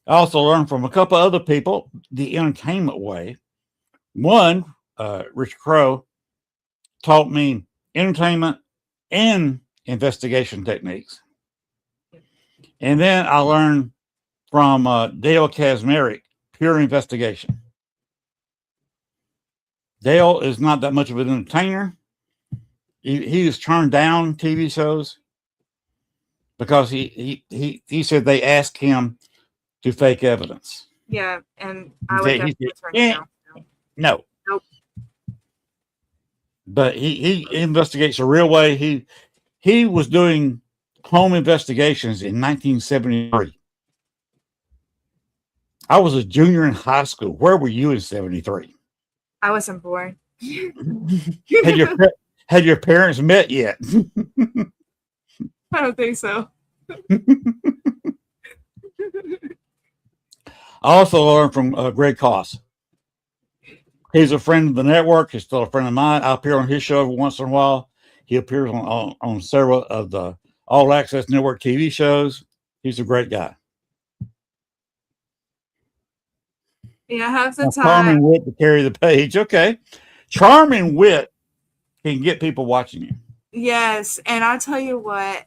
also learned from a couple other people the entertainment way. One, Rich Crow, taught me entertainment and investigation techniques. And then I learned from Dale Kazmarek, pure investigation. Dale is not that much of an entertainer. He has turned down TV shows because he said they asked him to fake evidence. Yeah, and I would definitely turn it down. No. Nope. But he investigates a real way. He was doing home investigations in 1973. I was a junior in high school. Where were you in 73? I wasn't born. Had your parents met yet? I don't think so. I also learned from Greg Koss. He's a friend of the network. He's still a friend of mine. I appear on his show every once in a while. He appears on several of the All Access Network TV shows. He's a great guy. Yeah, have the time. Charming wit to carry the page. Okay. Charming wit can get people watching you. Yes, and I'll tell you what,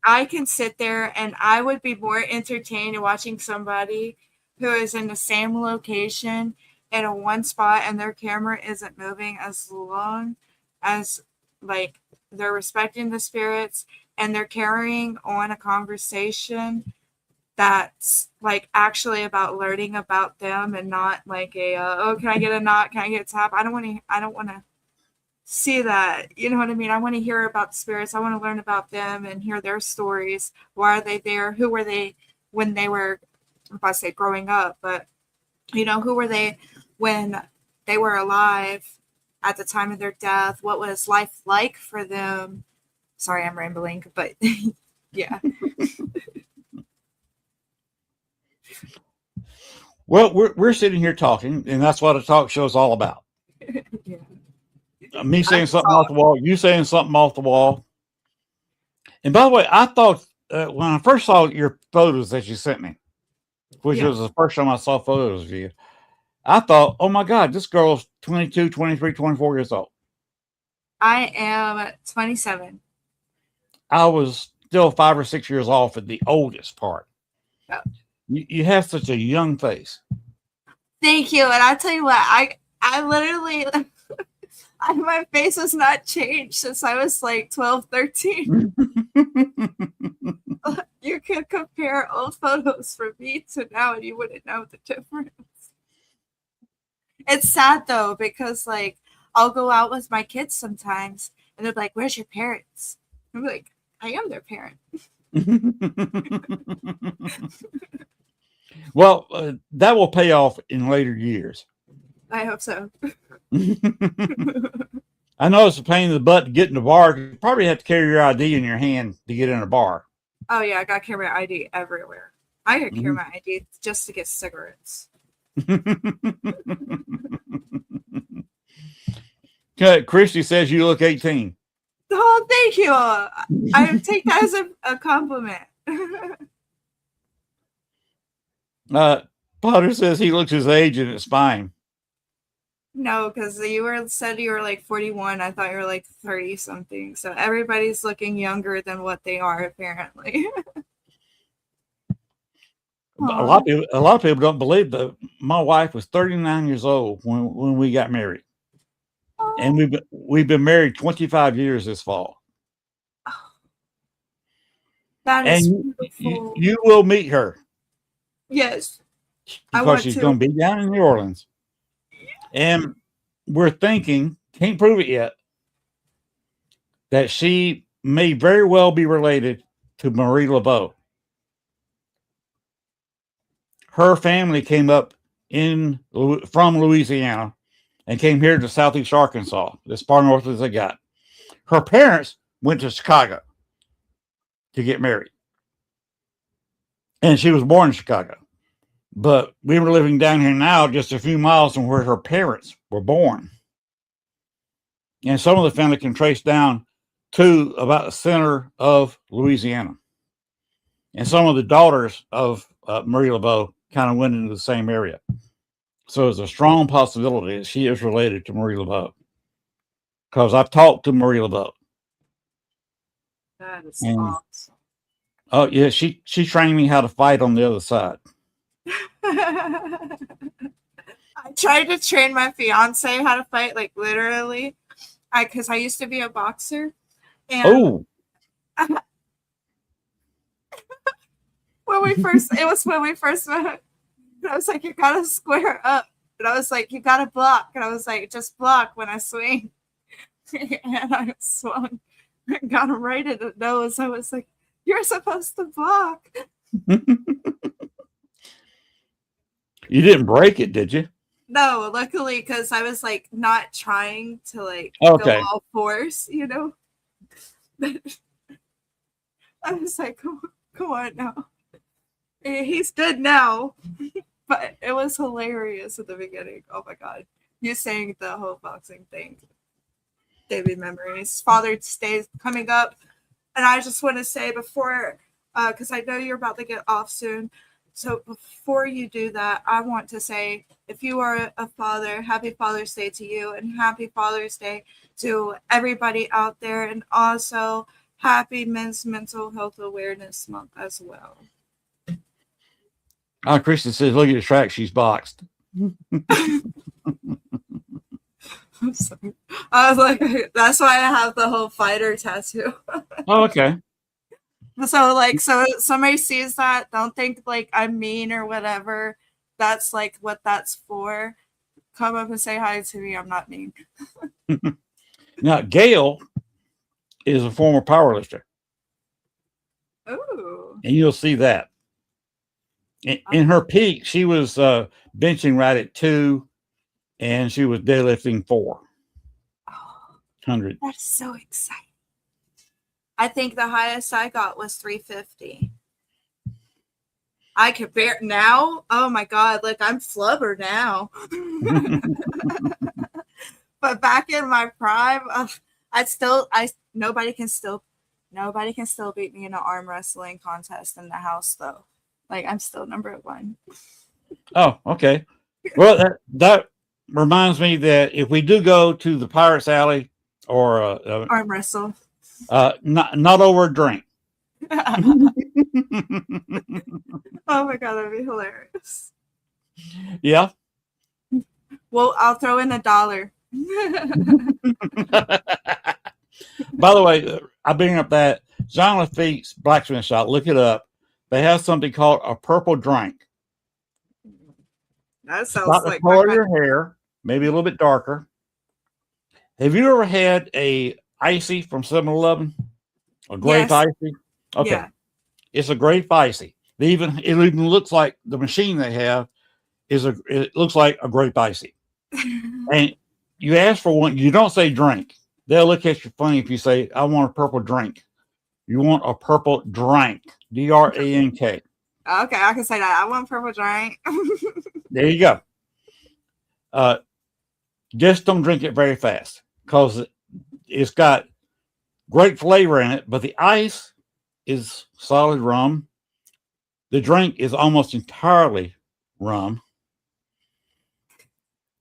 I can sit there and I would be more entertained watching somebody who is in the same location in a one spot and their camera isn't moving as long as like they're respecting the spirits and they're carrying on a conversation that's like actually about learning about them and not like a oh, can I get a knock, can I get a tap? I don't want to see that. You know what I mean? I want to hear about spirits. I want to learn about them and hear their stories. Why are they there? Who were they when they were, if I say growing up, but who were they when they were alive at the time of their death? What was life like for them? Sorry, I'm rambling, but yeah. Well, we're sitting here talking, and that's what a talk show is all about. Yeah. Me saying something off the wall, you saying something off the wall. And by the way, I thought when I first saw your photos that you sent me, which was the first time I saw photos of you, I thought, oh my God, this girl's 22, 23, 24 years old. I am 27. I was still 5 or 6 years off at the oldest part. Oh. You have such a young face. Thank you. And I tell you what, I literally, my face has not changed since I was like 12, 13. You can compare old photos from me to now and you wouldn't know the difference. It's sad though, because like I'll go out with my kids sometimes and they're like, where's your parents? I'm like, I am their parent. Well, that will pay off in later years. I hope so. I know it's a pain in the butt to get in the bar. You probably have to carry your ID in your hand to get in a bar. Oh yeah, I got to carry my ID everywhere. I could carry my ID just to get cigarettes. Christy says you look 18. Oh, thank you. I take that as a compliment. Potter says he looks his age and it's fine. No, because said you were like 41. I thought you were like 30 something. So everybody's looking younger than what they are apparently. A lot of people don't believe that my wife was 39 years old when we got married. And we've been married 25 years this fall. That is beautiful. You will meet her. Yes. Because she's going to be down in New Orleans. And we're thinking, can't prove it yet, that she may very well be related to Marie Laveau. Her family came up from Louisiana and came here to Southeast Arkansas, as far north as they got. Her parents went to Chicago to get married. And she was born in Chicago. But we were living down here now, just a few miles from where her parents were born. And some of the family can trace down to about the center of Louisiana. And some of the daughters of Marie Laveau kind of went into the same area. So there's a strong possibility that she is related to Marie Laveau. Because I've talked to Marie Laveau. That is awesome. Oh, yeah, she trained me how to fight on the other side. I tried to train my fiance how to fight, like literally, because I used to be a boxer. And when we first met, I was like, you gotta square up, and I was like, you gotta block, and I was like, just block when I swing. And I swung and got him right in the nose. I was like, you're supposed to block. You didn't break it, did you? No, luckily, because I was like not trying to like go all force, you know. I was like, come on now. He's good now. But it was hilarious at the beginning. Oh my God. You saying the whole boxing thing. David memories. Father's Day is coming up. And I just want to say before, because I know you're about to get off soon. So before you do that, I want to say, if you are a father, happy Father's Day to you, and happy Father's Day to everybody out there, and also happy Men's Mental Health Awareness Month as well. Kristen says, look at the track, she's boxed. I'm sorry. I was like, that's why I have the whole fighter tattoo. Oh, okay. So somebody sees that, don't think like I'm mean or whatever. That's like what that's for. Come up and say hi to me. I'm not mean. Now, Gail is a former powerlifter, Ooh. and you'll see that. In her peak, she was benching right at 2, and she was deadlifting 400. That's so exciting. I think the highest I got was 350. I could bear now. Oh my God. Look, I'm flubber now. But back in my prime, nobody can still beat me in an arm wrestling contest in the house though. Like I'm still number 1. Oh, okay. Well, that reminds me that if we do go to the Pirates Alley or Arm wrestle. not over a drink. Oh my God, that'd be hilarious. Yeah. Well, I'll throw in $1. By the way, I bring up that John Lafitte's blacksmith shop. Look it up. They have something called a purple drink. That It's sounds about the like color of your hair, maybe a little bit darker. Have you ever had a icy from 7-Eleven? A grape Yes. icy? Okay. Yeah. It's a grape icy. It even looks like the machine they have it looks like a grape icy. And you ask for one, you don't say drink. They'll look at you funny if you say, I want a purple drink. You want a purple drink. DRANK. Okay, I can say that. I want purple drink. There you go. Just don't drink it very fast because it's got great flavor in it, but the ice is solid rum. The drink is almost entirely rum.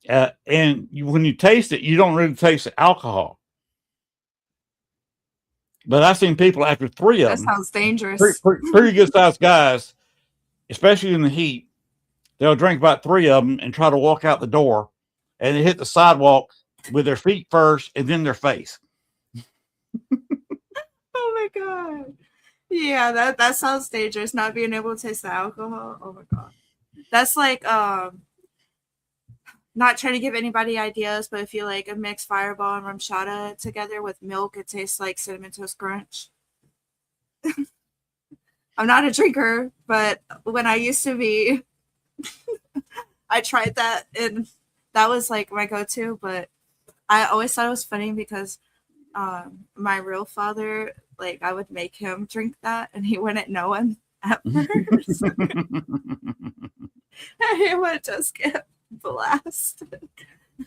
And when you taste it, you don't really taste the alcohol. But I've seen people after 3 of That them, sounds dangerous. pretty good sized guys, especially in the heat, they'll drink about 3 of them and try to walk out the door, and they hit the sidewalk with their feet first and then their face. Oh my God. Yeah, that sounds dangerous. Not being able to taste the alcohol. Oh my God. That's like not trying to give anybody ideas, but if you like a mixed Fireball and rum chata together with milk, it tastes like Cinnamon Toast Crunch. I'm not a drinker, but when I used to be, I tried that and that was like my go-to. But I always thought it was funny because my real father, like I would make him drink that and he wouldn't know him at first. He would just get blasted.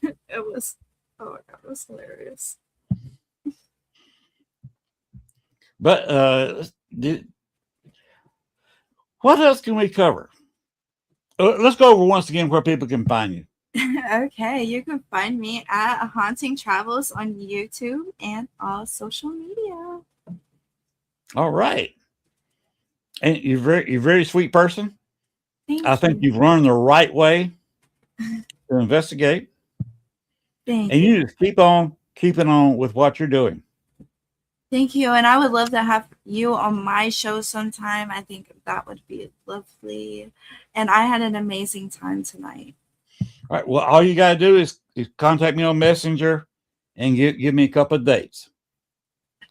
It was, oh my God, it was hilarious. But what else can we cover? Let's go over once again where people can find you. Okay, you can find me at Haunting Travels on YouTube and all social media. All right. And you're very sweet person. I think you've learned the right way to investigate. Thank and you. you just keep on keeping on with what you're doing. Thank you. And I would love to have you on my show sometime. I think that would be lovely. And I had an amazing time tonight. All right. Well, all you got to do is contact me on Messenger and give me a couple of dates.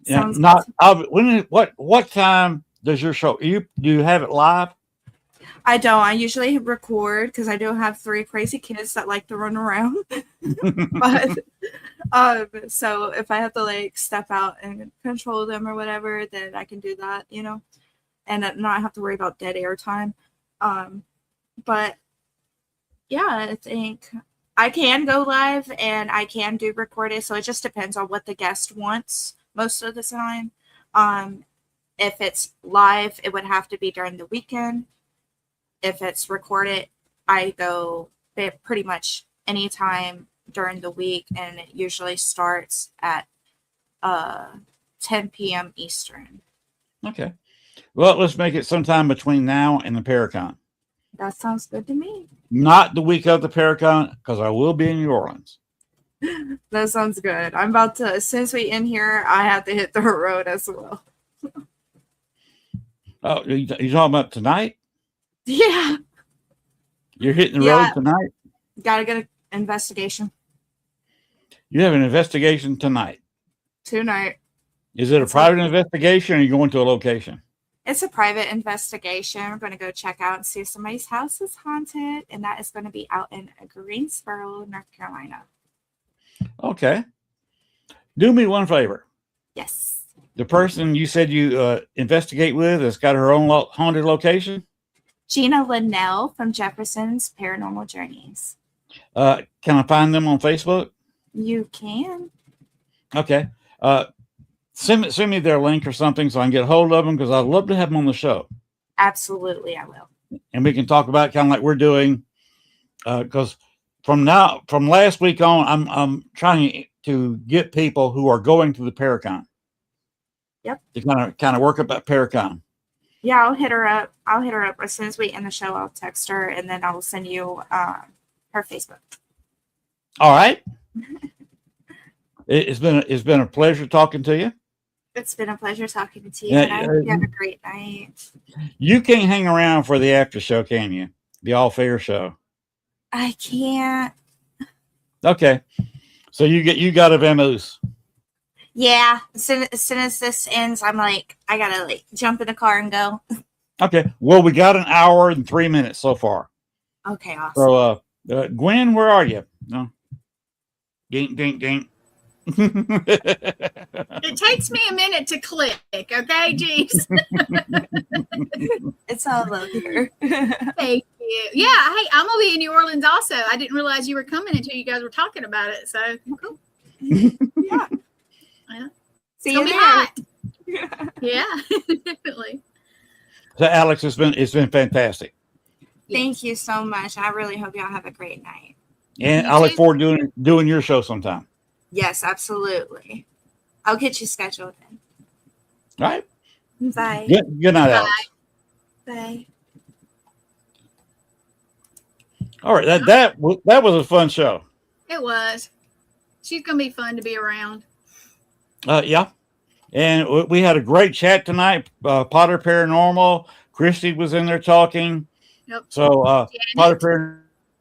Sounds What time does your show? Do you have it live? I don't. I usually record because I do have 3 crazy kids that like to run around. But so if I have to like step out and control them or whatever, then I can do that, you know, and not have to worry about dead air time. But yeah, I think I can go live and I can do recorded. So it just depends on what the guest wants most of the time. If it's live, it would have to be during the weekend. If it's recorded, I go pretty much anytime during the week, and it usually starts at 10 p.m. Eastern. Okay. Well, let's make it sometime between now and the Paracon. That sounds good to me. Not the week of the Paracon, because I will be in New Orleans. That sounds good. I'm about to, as soon as we end here, I have to hit the road as well. Oh, you talking about tonight? Yeah. You're hitting the road tonight? Gotta get an investigation. You have an investigation tonight. Tonight. Is it a private investigation, or are you going to a location? It's a private investigation. We're going to go check out and see if somebody's house is haunted, and that is going to be out in Greensboro, North Carolina. Okay. Do me one favor. Yes. The person you said you investigate with has got her own haunted location? Gina Linnell from Jefferson's Paranormal Journeys. Can I find them on Facebook? You can. Okay. Send me their link or something so I can get a hold of them, because I'd love to have them on the show. Absolutely, I will. And we can talk about kind of like we're doing, because from last week on, I'm trying to get people who are going to the Paracon. Yep. To kind of work up at Paracon. Yeah, I'll hit her up. As soon as we end the show. I'll text her, and then I'll send you her Facebook. All right. It's been a pleasure talking to you. It's been a pleasure talking to you. Yeah, And I hope you have a great night. You can't hang around for the after show, can you? The All Fair show. I can't. Okay. So you got a vamoose. Yeah. As soon as this ends, I'm like, I gotta jump in the car and go. Okay. Well, we got an hour and 3 minutes so far. Okay, awesome. So, Gwen, where are you? No. Ding, ding, ding. It takes me a minute to click. Okay, geez. It's all love here. Thank you. Yeah, hey, I'm gonna be in New Orleans also. I didn't realize you were coming until you guys were talking about it. So cool. Yeah. Yeah. See It's you gonna be there. hot. Yeah, definitely. So, Alex, it's been fantastic, Thank you so much. I really hope y'all have a great night. and You I look too. forward to doing your show sometime. Yes, absolutely. I'll get you scheduled in. All right. Bye. Good night, Bye. Alex. Bye. All right. That was a fun show. It was. She's gonna be fun to be around. Yeah. And we had a great chat tonight. Potter Paranormal. Christy was in there talking. Yep. So, Janet. Potter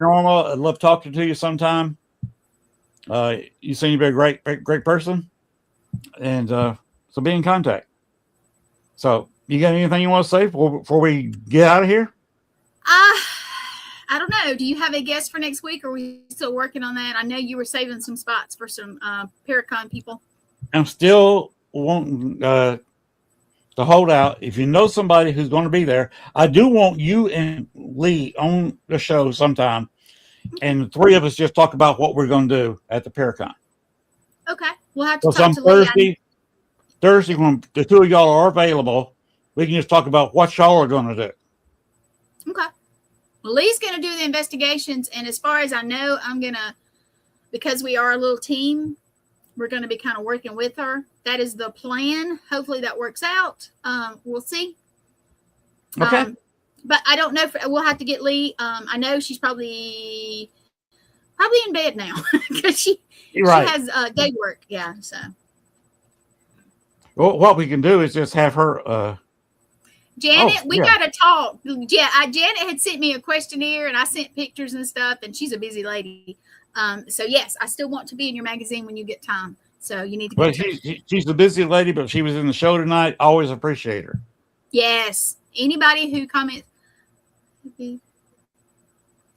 Paranormal, I'd love talking to you sometime. You seem to be a great person. And so be in contact. So, you got anything you want to say before we get out of here? I don't know. Do you have a guest for next week, or are we still working on that? I know you were saving some spots for some Paracon people. I'm still wanting to hold out. If you know somebody who's going to be there, I do want you and Lee on the show sometime, and the three of us just talk about what we're going to do at the Paracon. Okay, we'll have to So talk some to Lee. Thursday, when the two of y'all are available, we can just talk about what y'all are going to do. Okay. Well, Lee's going to do the investigations, and as far as I know, I'm going to, because we are a little team, we're going to be kind of working with her. That is the plan. Hopefully that works out. We'll see. Okay. But I don't know. We'll have to get Lee. I know she's probably in bed now because she has day work. Yeah. So. Well, what we can do is just have her. Janet, we got to talk. Yeah, Janet had sent me a questionnaire, and I sent pictures and stuff, and she's a busy lady. So yes, I still want to be in your magazine when you get time. So you need to. Well, she's a busy lady, but she was in the show tonight. Always appreciate her. Yes. Anybody who comments.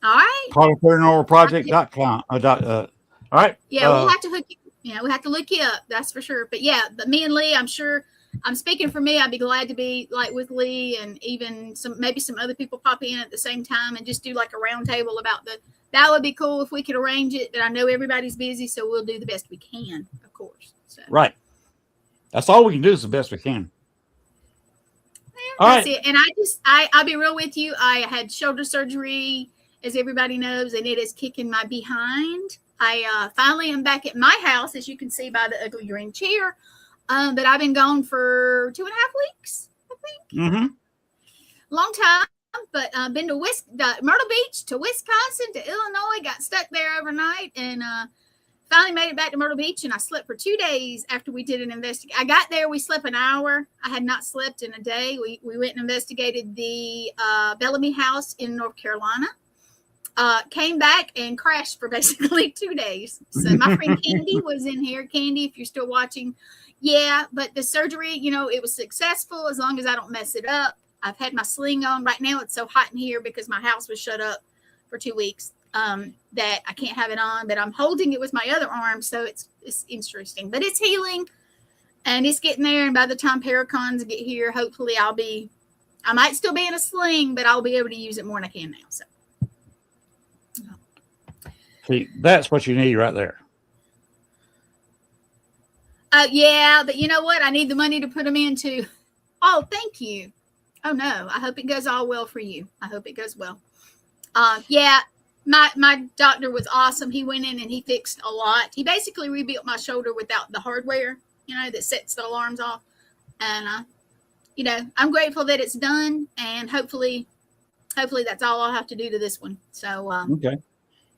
All right. ParanormalProject.com. All right. Yeah, we'll have to hook you. Yeah, we have to look you up. That's for sure. But yeah, me and Lee, I'm sure. I'm speaking for me. I'd be glad to be like with Lee, and even maybe some other people pop in at the same time and just do like a round table about that would be cool if we could arrange it. But I know everybody's busy, so we'll do the best we can, of course. So. Right. That's all we can do is the best we can. All right. It. And I'll be real with you. I had shoulder surgery, as everybody knows, and it is kicking my behind. I finally am back at my house, as you can see by the ugly green chair. But I've been gone for 2.5 weeks, I think. Mm-hmm. Long time, but been to Myrtle Beach, to Wisconsin, to Illinois, got stuck there overnight, and finally made it back to Myrtle Beach, and I slept for 2 days after we did an investigation. I got there, we slept an hour. I had not slept in a day. We went and investigated the Bellamy House in North Carolina. came back and crashed for basically 2 days. So my friend Candy was in here. Candy, if you're still watching, yeah, but the surgery, it was successful as long as I don't mess it up. I've had my sling on. Right now it's so hot in here because my house was shut up for 2 weeks that I can't have it on, but I'm holding it with my other arm, so it's interesting. But it's healing, and it's getting there, and by the time Paracons get here, hopefully I might still be in a sling, but I'll be able to use it more than I can now. So. See, that's what you need right there. Yeah, but you know what? I need the money to put them into. Oh, thank you. Oh no, I hope it goes all well for you. I hope it goes well. Yeah, my doctor was awesome. He went in and he fixed a lot. He basically rebuilt my shoulder without the hardware, that sets the alarms off. And I'm grateful that it's done, and hopefully that's all I'll have to do to this one. So okay.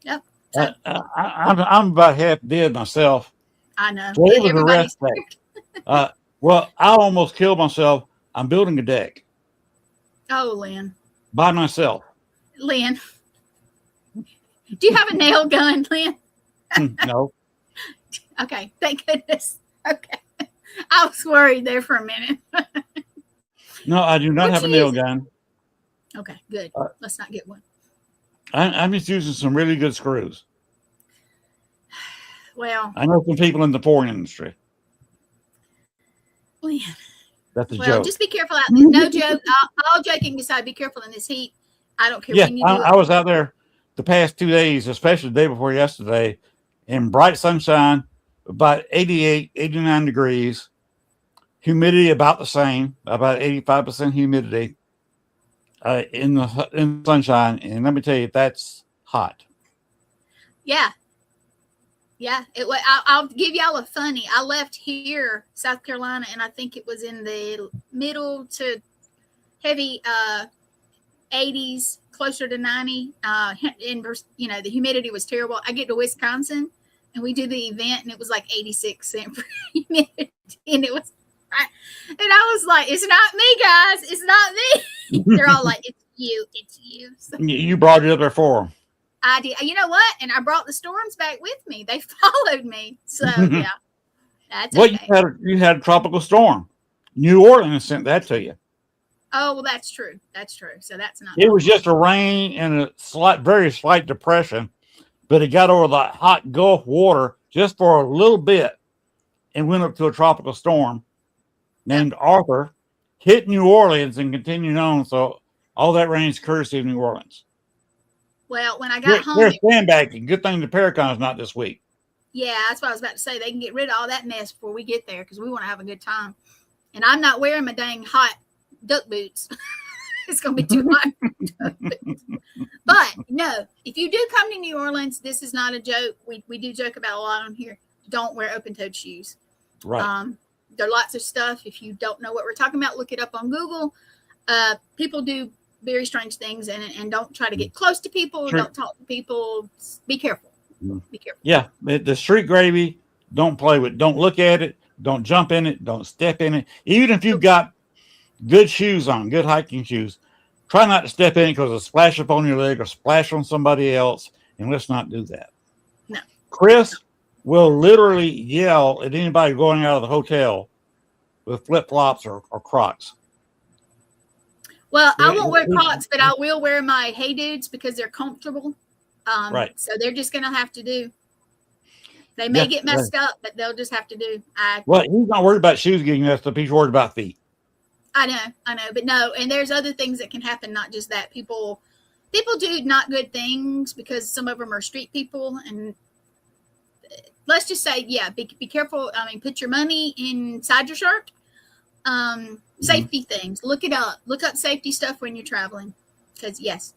Yep. So, I'm about half dead myself. I know. So it was a rest day. Well, I almost killed myself. I'm building a deck. Oh, Len. By myself. Len. Do you have a nail gun, Len? No. Okay. Thank goodness. Okay. I was worried there for a minute. No, I do not have a nail gun. Okay, good. Let's not get one. I'm just using some really good screws. Well, I know some people in the porn industry. Len. That's a joke. Just be careful out there. No joke. All joking aside, be careful in this heat. I don't care when you do it. I was out there the past 2 days, especially the day before yesterday, in bright sunshine, about 88, 89 degrees, humidity about the same, about 85% humidity in the sunshine. And let me tell you, that's hot. Yeah. Yeah. I'll give y'all a funny. I left here, South Carolina, and I think it was in the middle to heavy 80s, closer to 90. The humidity was terrible. I get to Wisconsin, and we did the event, and it was like 86% humidity, and it was, and I was like, "It's not me, guys. It's not me." They're all like, "It's you. It's you." So, you brought it up there for them. I did. You know what? And I brought the storms back with me. They followed me. So yeah, that's well, okay. You had a tropical storm. New Orleans sent that to you. Oh, well, that's true. That's true. So that's not. It was just a rain and a very slight depression, but it got over the hot Gulf water just for a little bit and went up to a tropical storm named Arthur, hit New Orleans and continued on. So all that rain is courtesy of New Orleans. Well, when I got home, they're sandbagging. Good thing the Paracon's not this week. Yeah, that's what I was about to say. They can get rid of all that mess before we get there because we want to have a good time. And I'm not wearing my dang hot duck boots. It's going to be too hot. But no, if you do come to New Orleans, this is not a joke. We do joke about a lot on here. Don't wear open-toed shoes. Right. There are lots of stuff. If you don't know what we're talking about, look it up on Google. People do very strange things, and don't try to get close to people. Sure. Don't talk to people. Be careful. Be careful. Yeah, the street gravy, don't play with. Don't look at it. Don't jump in it. Don't step in it. Even if you've got good shoes on, good hiking shoes, try not to step in it because it'll splash up on your leg or splash on somebody else, and let's not do that. No. Chris will literally yell at anybody going out of the hotel with flip-flops or Crocs. Well, I won't wear Crocs, but I will wear my Hey Dudes because they're comfortable. Right. So they're just going to have to do. They may get messed up, but they'll just have to do. Well, he's not worried about shoes getting messed up. He's worried about feet. I know, but no. And there's other things that can happen, not just that. People do not good things because some of them are street people. And let's just say, yeah, be careful. I mean, put your money inside your shirt. Safety things. Look it up. Look up safety stuff when you're traveling. Because, yes.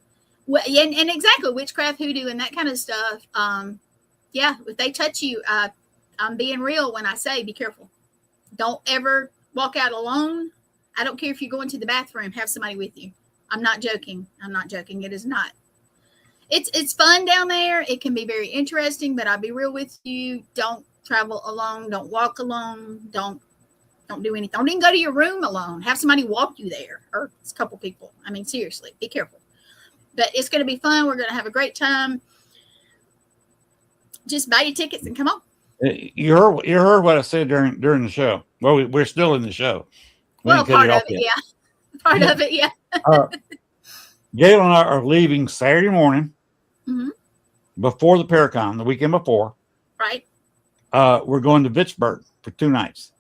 Well, and exactly, witchcraft, hoodoo, and that kind of stuff. Yeah, if they touch you, I'm being real when I say be careful. Don't ever walk out alone. I don't care if you're going to the bathroom. Have somebody with you. I'm not joking. It is not. It's fun down there. It can be very interesting, but I'll be real with you. Don't travel alone. Don't walk alone. Don't do anything. Don't even go to your room alone. Have somebody walk you there, or a couple people. I mean, seriously, be careful. But it's going to be fun. We're going to have a great time. Just buy your tickets and come on. You heard what I said during the show. Well, we're still in the show. Well, part of it, yeah. Part of it, yeah. Gail and I are leaving Saturday morning Mm-hmm. before the Paracon, the weekend before. Right. We're going to Vicksburg for 2 nights.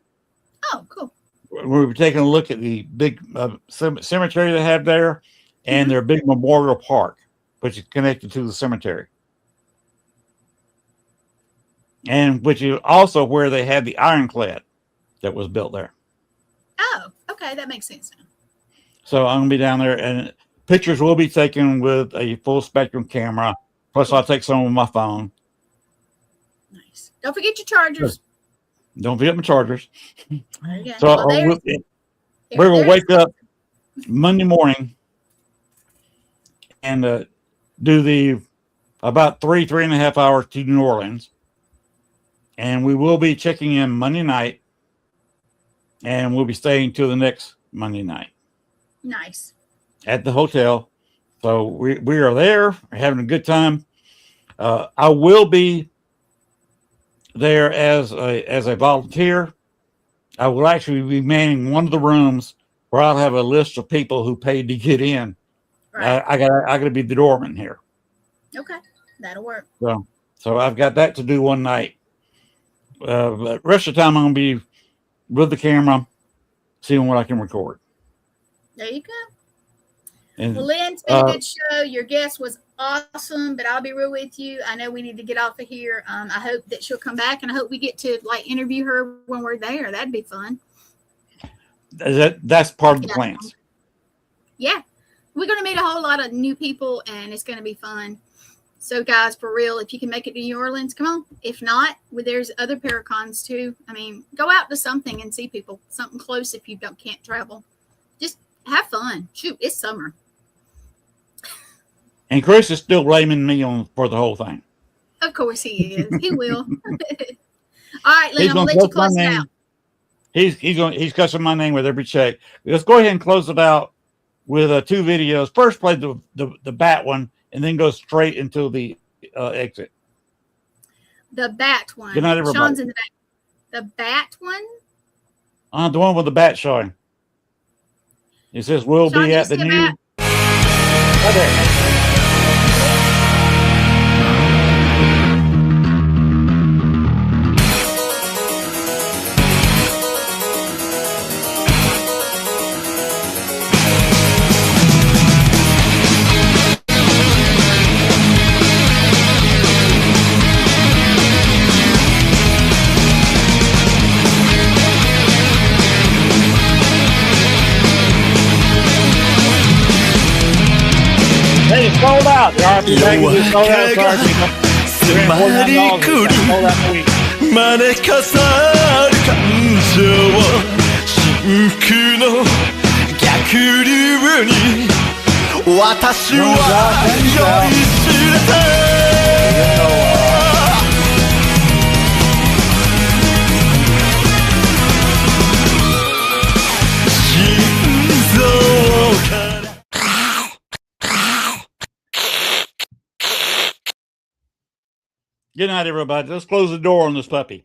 Oh, cool. We're taking a look at the big cemetery they have there and Mm-hmm. their big memorial park, which is connected to the cemetery. And which is also where they had the ironclad that was built there. Oh, okay. That makes sense now. So I'm going to be down there, and pictures will be taken with a full spectrum camera. Plus, I'll take some with my phone. Nice. Don't forget your chargers. Don't forget my chargers. There you go. So Well, we're going to wake up Monday morning and do the about 3.5 hours to New Orleans. And we will be checking in Monday night, and we'll be staying till the next Monday night. Nice. At the hotel. So we are there, we're having a good time. I will be there as a volunteer. I will actually be manning one of the rooms where I'll have a list of people who paid to get in. Right. I got to be the doorman here. Okay. That'll work. So I've got that to do one night. But rest of the time I'm going to be with the camera, seeing what I can record. There you go. And, Well, Len, it's been a good show. Your guest was awesome, but I'll be real with you. I know we need to get off of here. I hope that she'll come back, and I hope we get to interview her when we're there. That'd be fun. That's part of the plans. Yeah. We're going to meet a whole lot of new people, and it's going to be fun. So, guys, for real, if you can make it to New Orleans, come on. If not, there's other Paracons too. I mean, go out to something and see people. Something close if you can't travel. Just have fun. Shoot, it's summer. And Chris is still blaming me for the whole thing. Of course he is. He will. All right, Len, I'm going to let you close it out. He's cussing my name with every check. Let's go ahead and close it out with 2 videos. First, play the bat one, and then go straight into the exit. The bat one. Good night, everybody. Sean's in the back. The bat one? The one with the bat showing. It says we'll Sean, be at the new. Right there. Hey, it's sold out. The RP package is sold out. Sorry, people. $49. Sold out for a week. 招かさる感情を真空の逆流に私は酔いしれた心臓から Good night, everybody. Let's close the door on this puppy.